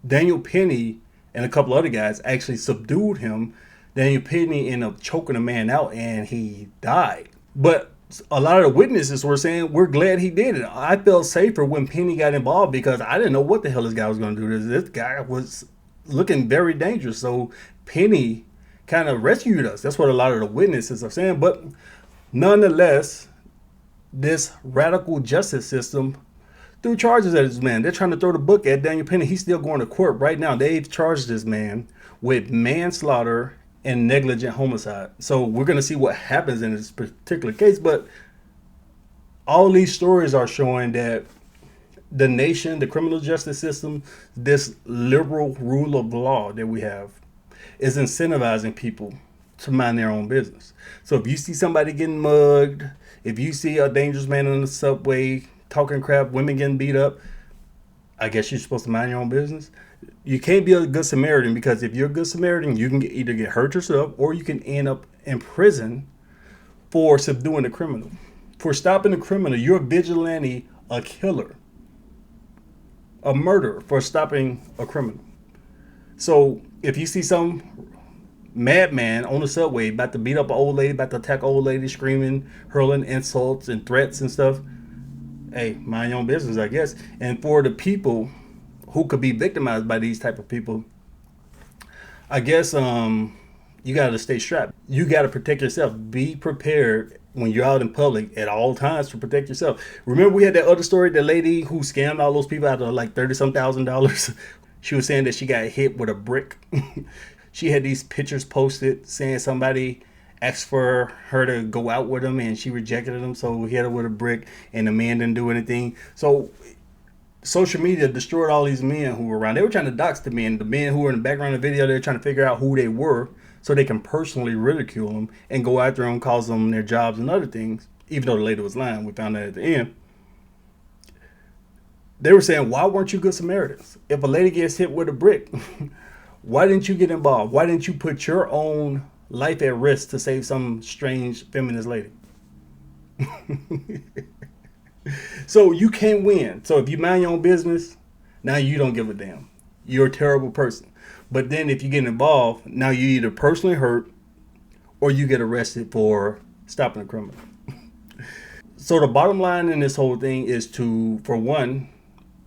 Daniel Penny and a couple other guys actually subdued him. Daniel Penny ended up choking a man out and he died. But a lot of the witnesses were saying, we're glad he did it. I felt safer when Penny got involved because I didn't know what the hell this guy was going to do. This guy was looking very dangerous. So Penny kind of rescued us. That's what a lot of the witnesses are saying. But nonetheless, this radical justice system threw charges at this man. They're trying to throw the book at Daniel Penny. He's still going to court right now. They've charged this man with manslaughter and negligent homicide. So we're going to see what happens in this particular case. But all these stories are showing that the nation, the criminal justice system, this liberal rule of law that we have is incentivizing people to mind their own business. So if you see somebody getting mugged, if you see a dangerous man on the subway talking crap, women getting beat up, I guess you're supposed to mind your own business. You can't be a good Samaritan, because if you're a good Samaritan, you can either get hurt yourself or you can end up in prison for subduing a criminal. For stopping a criminal, you're a vigilante, a killer, a murderer for stopping a criminal. So if you see some madman on the subway about to beat up an old lady, about to attack an old lady, screaming, hurling insults and threats and stuff, hey, mind your own business, I guess. And for the people who could be victimized by these type of people, I guess you got to stay strapped. You got to protect yourself. Be prepared when you're out in public at all times to protect yourself. Remember we had that other story, the lady who scammed all those people out of like $30,000. She was saying that she got hit with a brick. She had these pictures posted saying somebody asked for her to go out with him and she rejected him, so he hit her with a brick and the man didn't do anything. So social media destroyed all these men who were around. They were trying to dox the men who were in the background of the video. They were trying to figure out who they were so they can personally ridicule them and go after them, cause them their jobs and other things, even though the lady was lying. We found that at the end. They were saying, why weren't you good Samaritans? If a lady gets hit with a brick, why didn't you get involved? Why didn't you put your own life at risk to save some strange feminist lady? So you can't win. So if you mind your own business, now you don't give a damn. You're a terrible person. But then if you get involved, now you either personally hurt or you get arrested for stopping a criminal. So the bottom line in this whole thing is to, for one,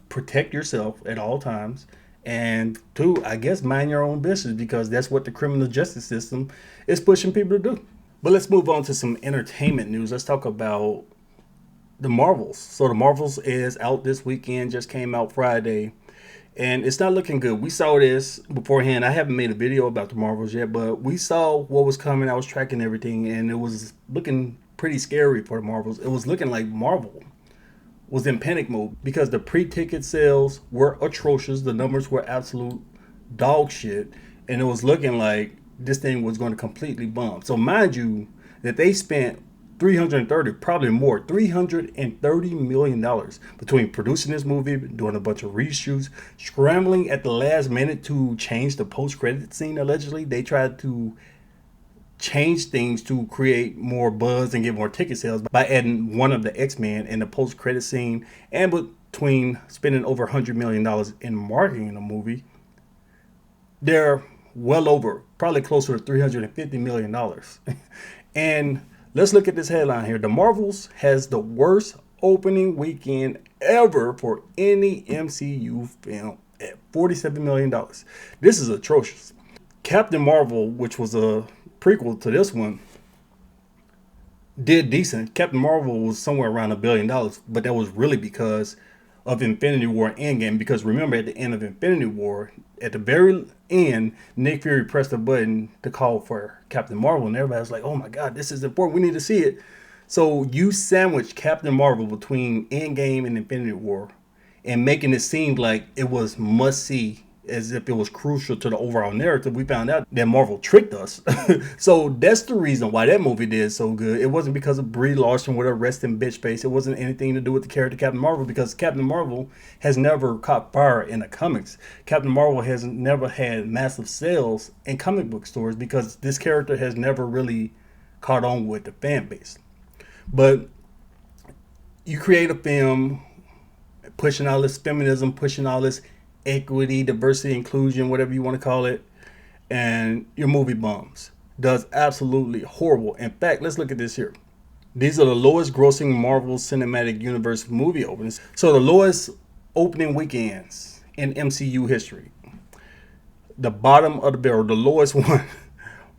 protect yourself at all times. And two, I guess mind your own business, because that's what the criminal justice system is pushing people to do. But let's move on to some entertainment news. Let's talk about the Marvels. So the Marvels is out this weekend, just came out Friday, and it's not looking good. We saw this beforehand. I haven't made a video about the Marvels yet, but we saw what was coming. I was tracking everything, and it was looking pretty scary for the Marvels. It was looking like Marvel was in panic mode because the pre-ticket sales were atrocious. The numbers were absolute dog shit, and it was looking like this thing was going to completely bomb. So mind you that they spent $330 million between producing this movie, doing a bunch of reshoots, scrambling at the last minute to change the post-credit scene. Allegedly, they tried to change things to create more buzz and get more ticket sales by adding one of the X-Men in the post-credit scene, and but between spending over $100 million in marketing a movie, they're well over, probably closer to $350 million. And let's look at this headline here. The Marvels has the worst opening weekend ever for any MCU film at $47 million. This is atrocious. Captain Marvel, which was a prequel to this one, did decent. Captain Marvel was somewhere around $1 billion, but that was really because of Infinity War Endgame. Because remember, at the end of Infinity War, at the very end, Nick Fury pressed a button to call for Captain Marvel, and everybody was like, "Oh my God, this is important. We need to see it." So you sandwich Captain Marvel between Endgame and Infinity War, and making it seem like it was must see, as if it was crucial to the overall narrative. We found out that Marvel tricked us. So that's the reason why that movie did so good. It wasn't because of Brie Larson with her resting bitch face. It wasn't anything to do with the character Captain Marvel, because Captain Marvel has never caught fire in the comics. Captain Marvel has never had massive sales in comic book stores because this character has never really caught on with the fan base. But you create a film pushing all this feminism, pushing all this equity, diversity, inclusion, whatever you want to call it, and your movie bombs. Does absolutely horrible. In fact, let's look at this here. These are the lowest grossing Marvel Cinematic Universe movie openings. So the lowest opening weekends in MCU history. The bottom of the barrel, the lowest one,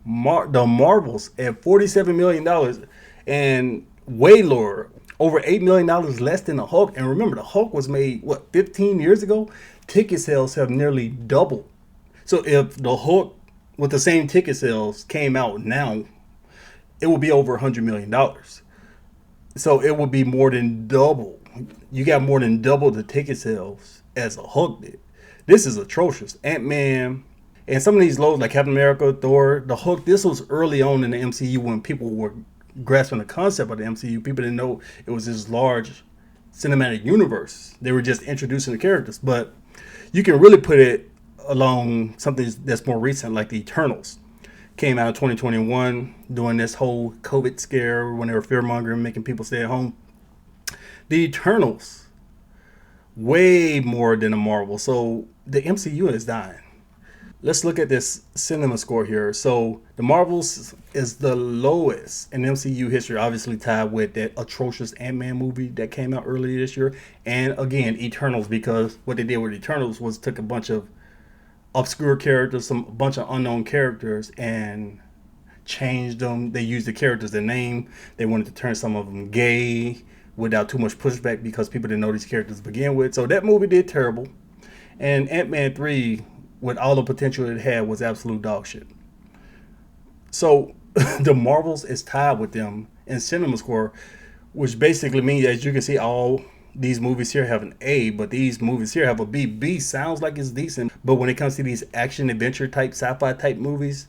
the Marvels at $47 million, and way lower, over $8 million less than the Hulk. And remember, the Hulk was made, 15 years ago? Ticket sales have nearly doubled. So if the Hulk with the same ticket sales came out now, it would be over $100 million. So it would be more than double. You got more than double the ticket sales as a Hulk did. This is atrocious. Ant-Man and some of these lows like Captain America, Thor, the Hulk, this was early on in the MCU when people were grasping the concept of the MCU. People didn't know it was this large cinematic universe. They were just introducing the characters. But you can really put it along something that's more recent, like the Eternals. Came out in 2021 during this whole COVID scare when they were fear-mongering, making people stay at home. The Eternals, way more than a Marvel. So the MCU is dying. Let's look at this cinema score here. So the Marvels is the lowest in MCU history, obviously tied with that atrocious Ant-Man movie that came out earlier this year. And again, Eternals, because what they did with Eternals was took a bunch of obscure characters, a bunch of unknown characters, and changed them. They used the characters' their name. They wanted to turn some of them gay without too much pushback because people didn't know these characters to begin with. So that movie did terrible. And Ant-Man 3, with all the potential it had, was absolute dog shit. So the Marvels is tied with them in cinema score, which basically means, as you can see, all these movies here have an A, but these movies here have a B. B sounds like it's decent, but when it comes to these action adventure type, sci-fi type movies,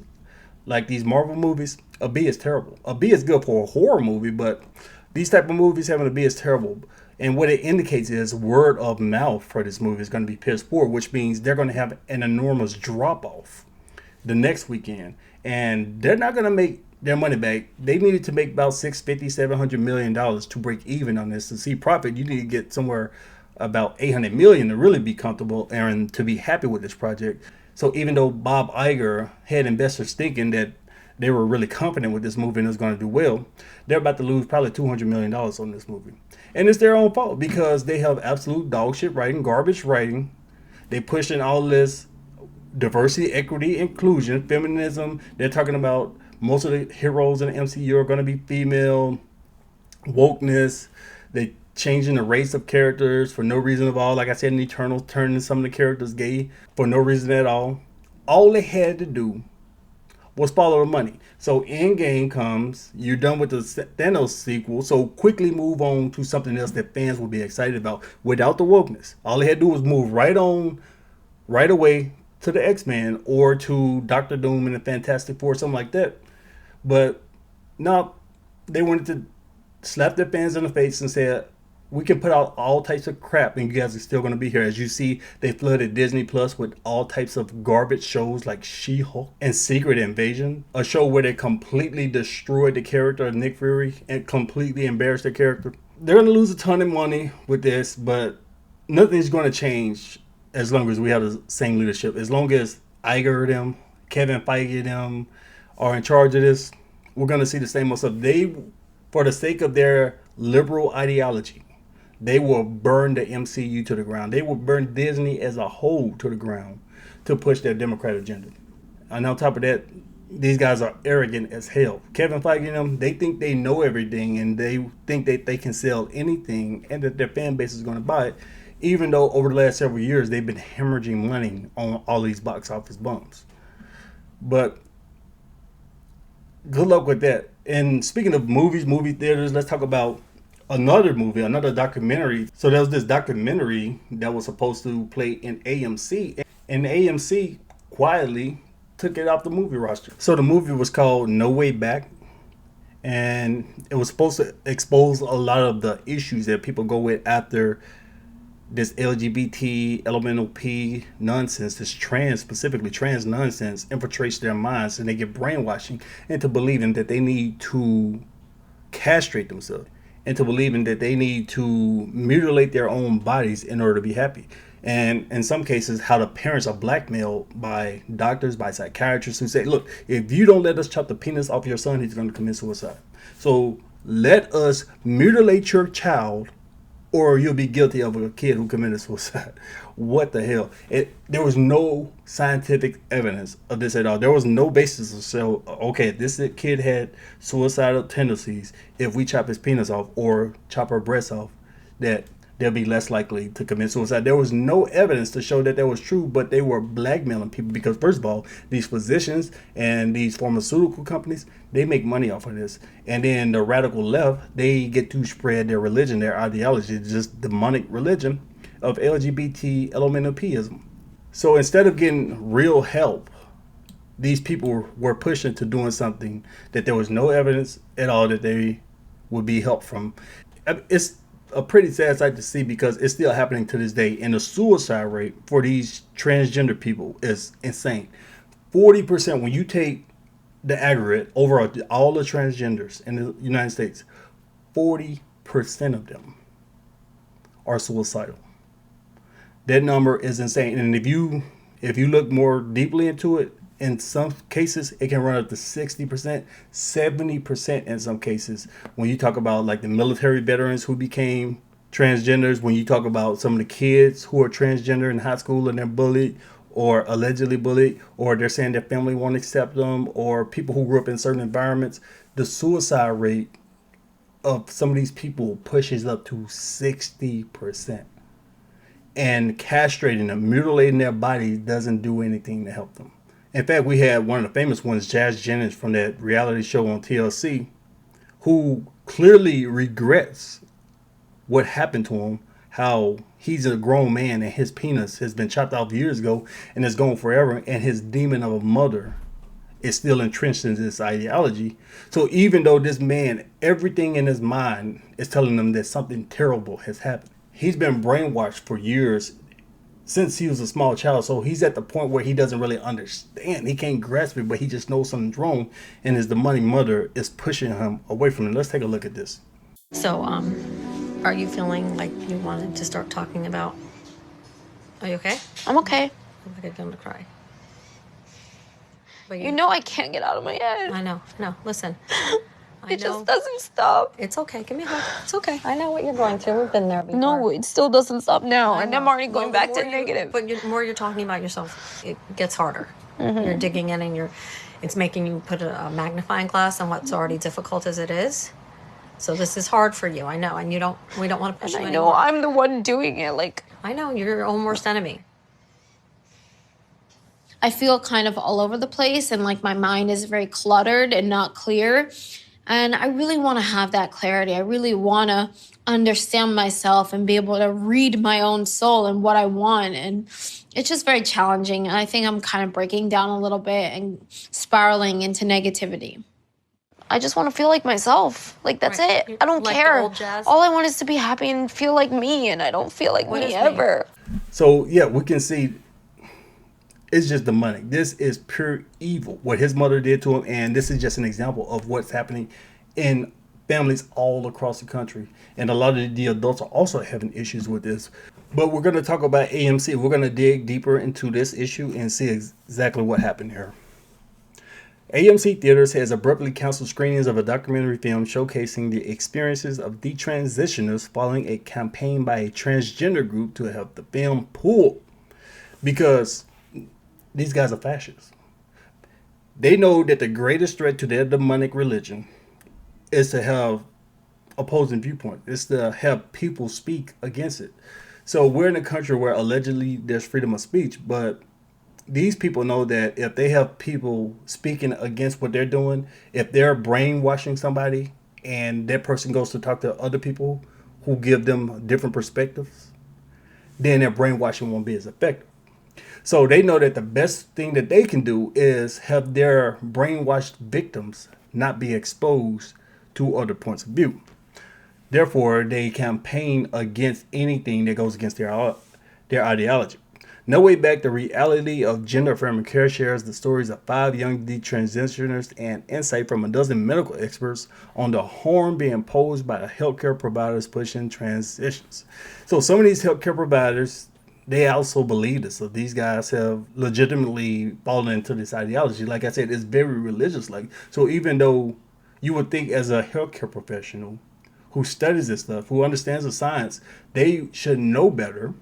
like these Marvel movies, a B is terrible. A B is good for a horror movie, but these type of movies having a B is terrible. And what it indicates is word of mouth for this movie is going to be piss poor, which means they're going to have an enormous drop off the next weekend, and they're not going to make their money back. They needed to make about $650-700 million to break even on this. To see profit, you need to get somewhere about $800 million to really be comfortable and to be happy with this project. So even though Bob Iger had investors thinking that they were really confident with this movie and it was going to do well, they're about to lose probably $200 million on this movie. And it's their own fault because they have absolute dog shit writing, garbage writing. They pushing all this diversity, equity, inclusion, feminism. They're talking about most of the heroes in the MCU are going to be female, wokeness. They changing the race of characters for no reason at all. Like I said in Eternals, turning some of the characters gay for no reason at all. All they had to do was follow the money. So Endgame comes, you're done with the Thanos sequel, so quickly move on to something else that fans will be excited about without the wokeness. All they had to do was move right on, right away to the X-Men or to Doctor Doom and the Fantastic Four, something like that. But no, they wanted to slap their fans in the face and say, we can put out all types of crap and you guys are still going to be here. As you see, they flooded Disney Plus with all types of garbage shows like She-Hulk and Secret Invasion, a show where they completely destroyed the character of Nick Fury and completely embarrassed the character. They're going to lose a ton of money with this, but nothing's going to change as long as we have the same leadership. As long as Iger them, Kevin Feige them are in charge of this, we're going to see the same old stuff. They, for the sake of their liberal ideology, they will burn the MCU to the ground. They will burn Disney as a whole to the ground to push their Democrat agenda. And on top of that, these guys are arrogant as hell. Kevin Feige and them, they think they know everything, and they think that they can sell anything and that their fan base is going to buy it, even though over the last several years they've been hemorrhaging money on all these box office bumps. But good luck with that. And speaking of movies, movie theaters, let's talk about another movie, another documentary. So there was this documentary that was supposed to play in AMC, and AMC quietly took it off the movie roster. So the movie was called No Way Back, and it was supposed to expose a lot of the issues that people go with after this LGBT, elemental P nonsense, this trans, specifically trans nonsense, infiltrates their minds, and they get brainwashing into believing that they need to castrate themselves, into believing that they need to mutilate their own bodies in order to be happy. And in some cases, how the parents are blackmailed by doctors, by psychiatrists who say, look, if you don't let us chop the penis off your son, he's going to commit suicide. So let us mutilate your child, or you'll be guilty of a kid who committed suicide. What the hell? There was no scientific evidence of this at all. There was no basis to show, okay, this kid had suicidal tendencies. If we chop his penis off or chop her breasts off, that they'll be less likely to commit suicide. There was no evidence to show that that was true, but they were blackmailing people because, first of all, these physicians and these pharmaceutical companies, they make money off of this. And then the radical left, they get to spread their religion, their ideology, just demonic religion of LGBT elemental P-ism. So instead of getting real help, these people were pushing to doing something that there was no evidence at all that they would be helped from. It's a pretty sad sight to see because it's still happening to this day. And the suicide rate for these transgender people is insane. 40%, when you take the aggregate over all the transgenders in the United States, 40% of them are suicidal. That number is insane. And if you look more deeply into it, in some cases, it can run up to 60%, 70% in some cases. When you talk about like the military veterans who became transgenders, when you talk about some of the kids who are transgender in high school and they're bullied or allegedly bullied, or they're saying their family won't accept them, or people who grew up in certain environments, the suicide rate of some of these people pushes up to 60%. And castrating them, mutilating their bodies doesn't do anything to help them. In fact, we had one of the famous ones, Jazz Jennings from that reality show on TLC, who clearly regrets what happened to him, how he's a grown man and his penis has been chopped off years ago and is gone forever, and his demon of a mother is still entrenched in this ideology. So even though this man, everything in his mind is telling him that something terrible has happened, he's been brainwashed for years since he was a small child. So he's at the point where he doesn't really understand. He can't grasp it, but he just knows something's wrong, and his demonic mother is pushing him away from him. Let's take a look at this. So, are you feeling like you wanted to start talking about? Are you okay? I'm okay. I'm like I'm gonna cry. But You know I can't get out of my head. I know. No, listen. It just doesn't stop. It's okay. Give me a hug. It's okay. I know what you're going through. We've been there before. No, it still doesn't stop now, I and know. I'm already going Well, back to negative. But the more you're talking about yourself, it gets harder. Mhm. You're digging in, and it's making you put a magnifying glass on what's already difficult as it is. So this is hard for you. I know, and we don't want to push And you I know anymore. I'm the one doing it. Like, I know you're your own worst enemy. I feel kind of all over the place, and like my mind is very cluttered and not clear. And I really want to have that clarity. I really want to understand myself and be able to read my own soul and what I want. And it's just very challenging. And I think I'm kind of breaking down a little bit and spiraling into negativity. I just want to feel like myself. Like, that's it. I don't Like the care. old Jazz? All I want is to be happy and feel like me. And I don't feel like What me is me? ever. So yeah, we can see it's just demonic. This is pure evil, what his mother did to him, and this is just an example of what's happening in families all across the country. And a lot of the adults are also having issues with this. But we're going to talk about AMC. We're going to dig deeper into this issue and see exactly what happened here. AMC Theaters has abruptly canceled screenings of a documentary film showcasing the experiences of detransitioners following a campaign by a transgender group to help the film pull. Because these guys are fascists. They know that the greatest threat to their demonic religion is to have opposing viewpoint. It's to have people speak against it. So we're in a country where allegedly there's freedom of speech, but these people know that if they have people speaking against what they're doing, if they're brainwashing somebody and that person goes to talk to other people who give them different perspectives, then their brainwashing won't be as effective. So they know that the best thing that they can do is have their brainwashed victims not be exposed to other points of view. Therefore, they campaign against anything that goes against their ideology. No Way Back, the reality of gender affirming care, shares the stories of 5 young detransitioners and insight from a dozen medical experts on the harm being posed by the healthcare providers pushing transitions. So some of these healthcare providers, they also believe this. So these guys have legitimately fallen into this ideology. Like I said, it's very religious. Like, so even though you would think as a healthcare professional who studies this stuff, who understands the science, they should know better.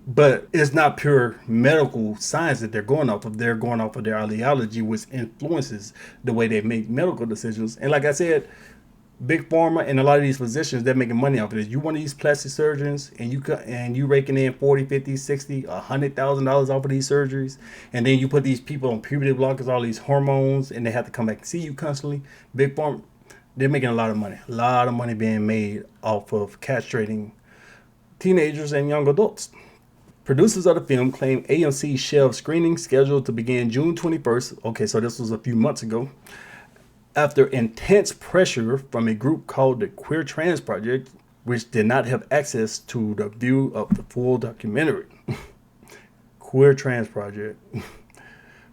But it's not pure medical science that they're going off of. They're going off of their ideology, which influences the way they make medical decisions. And like I said, Big Pharma and a lot of these physicians, they're making money off of this. You one of these plastic surgeons and you raking in 40, 50, 60, $100,000 off of these surgeries. And then you put these people on puberty blockers, all these hormones, and they have to come back and see you constantly. Big Pharma, they're making a lot of money. A lot of money being made off of castrating teenagers and young adults. Producers of the film claim AMC shelved screening scheduled to begin June 21st. Okay, so this was a few months ago. After intense pressure from a group called the Queer Trans Project, which did not have access to the view of the full documentary. Queer Trans Project.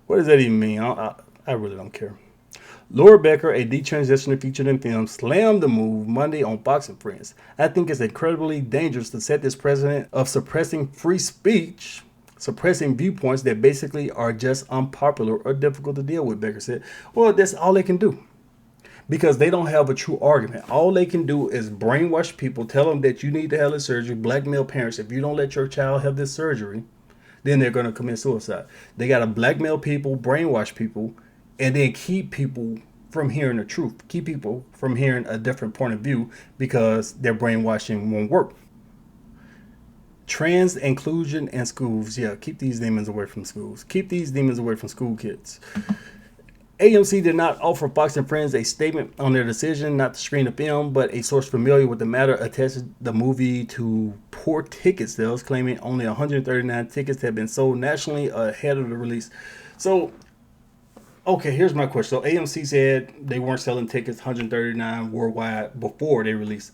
What does that even mean? I really don't care. Laura Becker, a detransitioner featured in film, slammed the move Monday on Fox and Friends. I think it's incredibly dangerous to set this precedent of suppressing free speech, suppressing viewpoints that basically are just unpopular or difficult to deal with, Becker said. Well, that's all they can do. Because they don't have a true argument. All they can do is brainwash people, tell them that you need to have this surgery, blackmail parents. If you don't let your child have this surgery, then they're going to commit suicide. They got to blackmail people, brainwash people, and then keep people from hearing the truth. Keep people from hearing a different point of view because their brainwashing won't work. Trans inclusion in schools. Yeah, keep these demons away from schools. Keep these demons away from school kids. AMC did not offer Fox and Friends a statement on their decision not to screen the film, but a source familiar with the matter attested the movie to poor ticket sales, claiming only 139 tickets had been sold nationally ahead of the release. So, okay, here's my question. So AMC said they weren't selling tickets 139 worldwide before they released.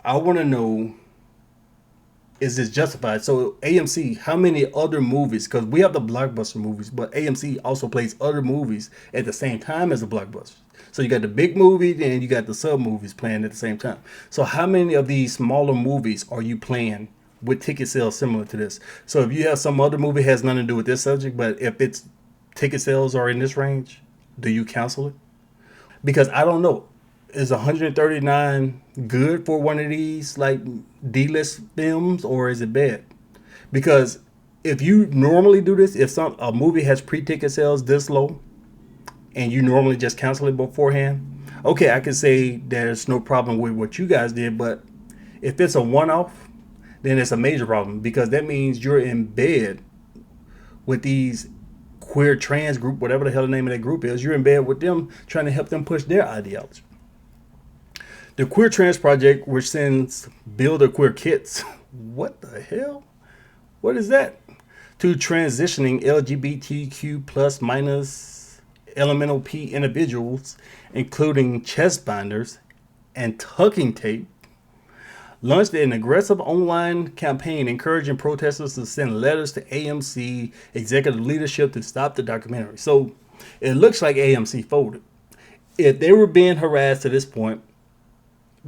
I want to know, is this justified? So AMC, how many other movies, because we have the blockbuster movies, but AMC also plays other movies at the same time as the blockbusters. So you got the big movie, then you got the sub movies playing at the same time. So how many of these smaller movies are you playing with ticket sales similar to this? So if you have some other movie has nothing to do with this subject, but if its ticket sales are in this range, do you cancel it? Because I don't know. Is 139 good for one of these like D-list films, or is it bad? Because if you normally do this, if a movie has pre-ticket sales this low and you normally just cancel it beforehand, okay, I can say there's no problem with what you guys did. But if it's a one-off, then it's a major problem, because that means you're in bed with these queer trans group, whatever the hell the name of that group is. You're in bed with them trying to help them push their ideology. The Queer Trans Project, which sends builder queer kits, what the hell? What is that? To transitioning LGBTQ plus minus elemental P individuals, including chest binders and tucking tape, launched an aggressive online campaign encouraging protesters to send letters to AMC executive leadership to stop the documentary. So it looks like AMC folded. If they were being harassed to this point,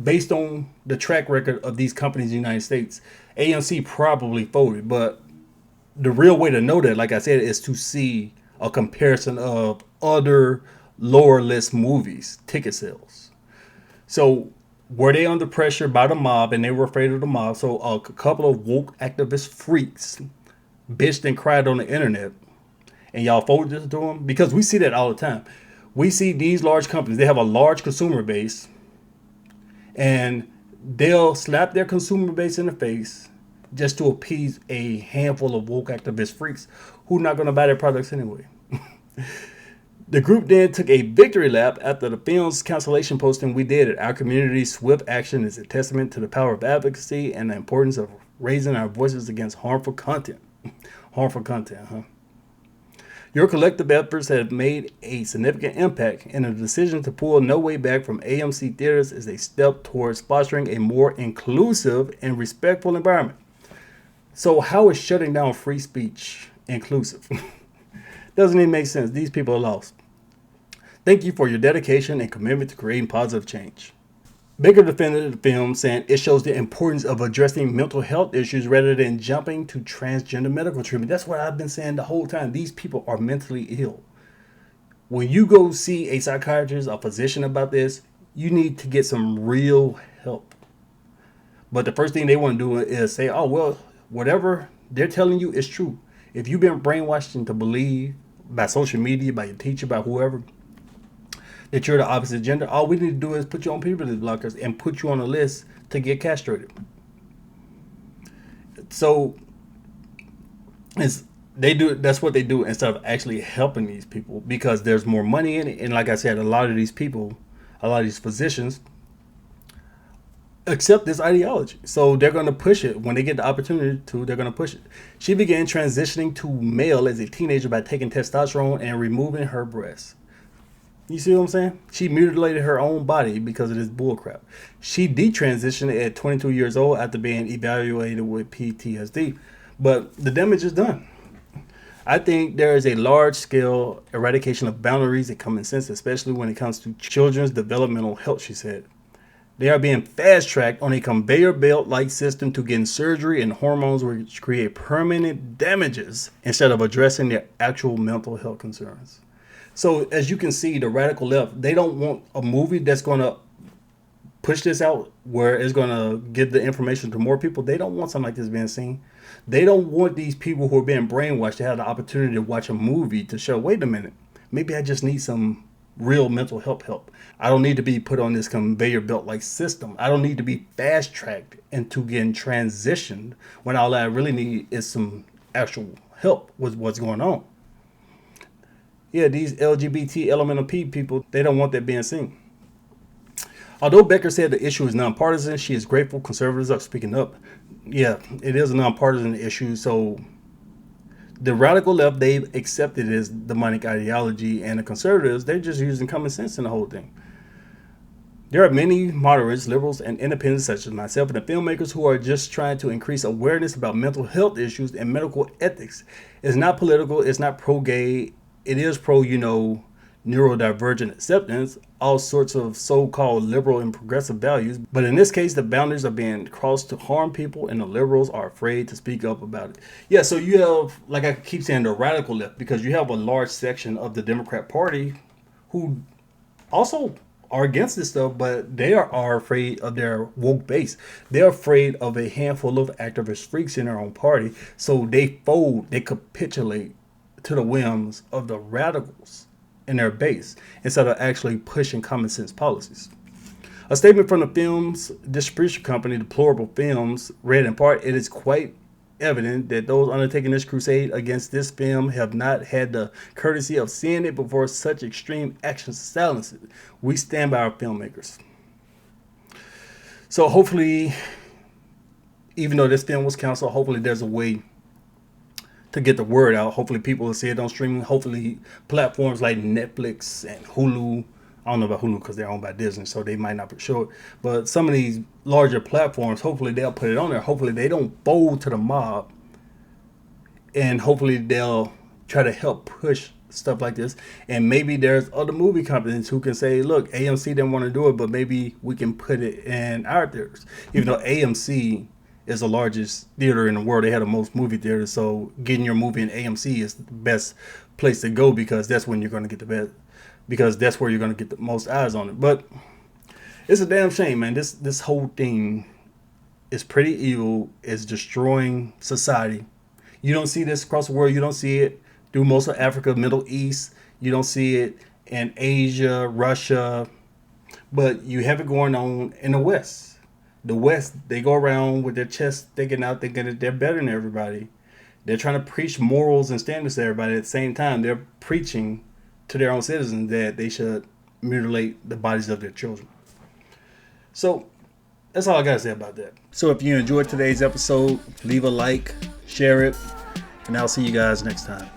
based on the track record of these companies in the United States, AMC probably folded. But the real way to know that, like I said, is to see a comparison of other lower list movies, ticket sales. So were they under pressure by the mob and they were afraid of the mob? So a couple of woke activist freaks bitched and cried on the internet and y'all folded to them? Because we see that all the time. We see these large companies, they have a large consumer base and they'll slap their consumer base in the face just to appease a handful of woke activist freaks who are not going to buy their products anyway. The group then took a victory lap after the film's cancellation posting. We did it. Our community's swift action is a testament to the power of advocacy and the importance of raising our voices against harmful content. Harmful content, huh? Your collective efforts have made a significant impact, and the decision to pull No Way Back from AMC theaters is a step towards fostering a more inclusive and respectful environment. So how is shutting down free speech inclusive? Doesn't even make sense. These people are lost. Thank you for your dedication and commitment to creating positive change. Baker defended the film, saying it shows the importance of addressing mental health issues rather than jumping to transgender medical treatment. That's what I've been saying the whole time. These people are mentally ill. When you go see a psychiatrist, a physician about this, you need to get some real help. But the first thing they want to do is say, oh, well, whatever they're telling you is true. If you've been brainwashed into believe by social media, by your teacher, by whoever, that you're the opposite gender, all we need to do is put you on puberty blockers and put you on a list to get castrated. So that's what they do instead of actually helping these people, because there's more money in it. And like I said, a lot of these people, a lot of these physicians accept this ideology. So they're going to push it. When they get the opportunity to, they're going to push it. She began transitioning to male as a teenager by taking testosterone and removing her breasts. You see what I'm saying? She mutilated her own body because of this bullcrap. She detransitioned at 22 years old after being evaluated with PTSD. But the damage is done. I think there is a large-scale eradication of boundaries and common sense, especially when it comes to children's developmental health, she said. They are being fast-tracked on a conveyor belt-like system to getting surgery and hormones which create permanent damages instead of addressing their actual mental health concerns. So as you can see, the radical left, they don't want a movie that's going to push this out where it's going to give the information to more people. They don't want something like this being seen. They don't want these people who are being brainwashed to have the opportunity to watch a movie to show, wait a minute, maybe I just need some real mental health help. I don't need to be put on this conveyor belt like system. I don't need to be fast tracked into getting transitioned when all I really need is some actual help with what's going on. Yeah, these LGBT elemental P people, they don't want that being seen. Although Becker said the issue is nonpartisan, she is grateful conservatives are speaking up. Yeah, it is a nonpartisan issue. So the radical left, they've accepted it as demonic ideology, and the conservatives, they're just using common sense in the whole thing. There are many moderates, liberals, and independents such as myself and the filmmakers who are just trying to increase awareness about mental health issues and medical ethics. It's not political, it's not pro-gay, it is pro, neurodivergent acceptance, all sorts of so-called liberal and progressive values. But in this case, the boundaries are being crossed to harm people, and the liberals are afraid to speak up about it. Yeah, so you have, like I keep saying, the radical left, because you have a large section of the Democrat Party who also are against this stuff, but they are afraid of their woke base. They're afraid of a handful of activist freaks in their own party, so they fold, they capitulate to the whims of the radicals in their base instead of actually pushing common sense policies. A statement from the film's distribution company, Deplorable Films, read in part, it is quite evident that those undertaking this crusade against this film have not had the courtesy of seeing it before such extreme actions silence it. We stand by our filmmakers. So hopefully, even though this film was canceled, hopefully there's a way to get the word out. Hopefully people will see it on streaming. Hopefully platforms like Netflix and Hulu, I don't know about Hulu because they're owned by Disney, so they might not show it. But some of these larger platforms, hopefully they'll put it on there. Hopefully they don't fold to the mob. And hopefully they'll try to help push stuff like this. And maybe there's other movie companies who can say, look, AMC didn't want to do it, but maybe we can put it in our theaters. Even though AMC is the largest theater in the world, they have the most movie theaters, so getting your movie in AMC is the best place to go, because that's when you're going to get the best, because that's where you're going to get the most eyes on it. But it's a damn shame, man. This whole thing is pretty evil. It's destroying society. You don't see this across the world. You don't see it through most of Africa, Middle East. You don't see it in Asia, Russia, but you have it going on in the West. The West, they go around with their chest sticking out, thinking that they're better than everybody. They're trying to preach morals and standards to everybody. At the same time, they're preaching to their own citizens that they should mutilate the bodies of their children. So that's all I got to say about that. So if you enjoyed today's episode, leave a like, share it, and I'll see you guys next time.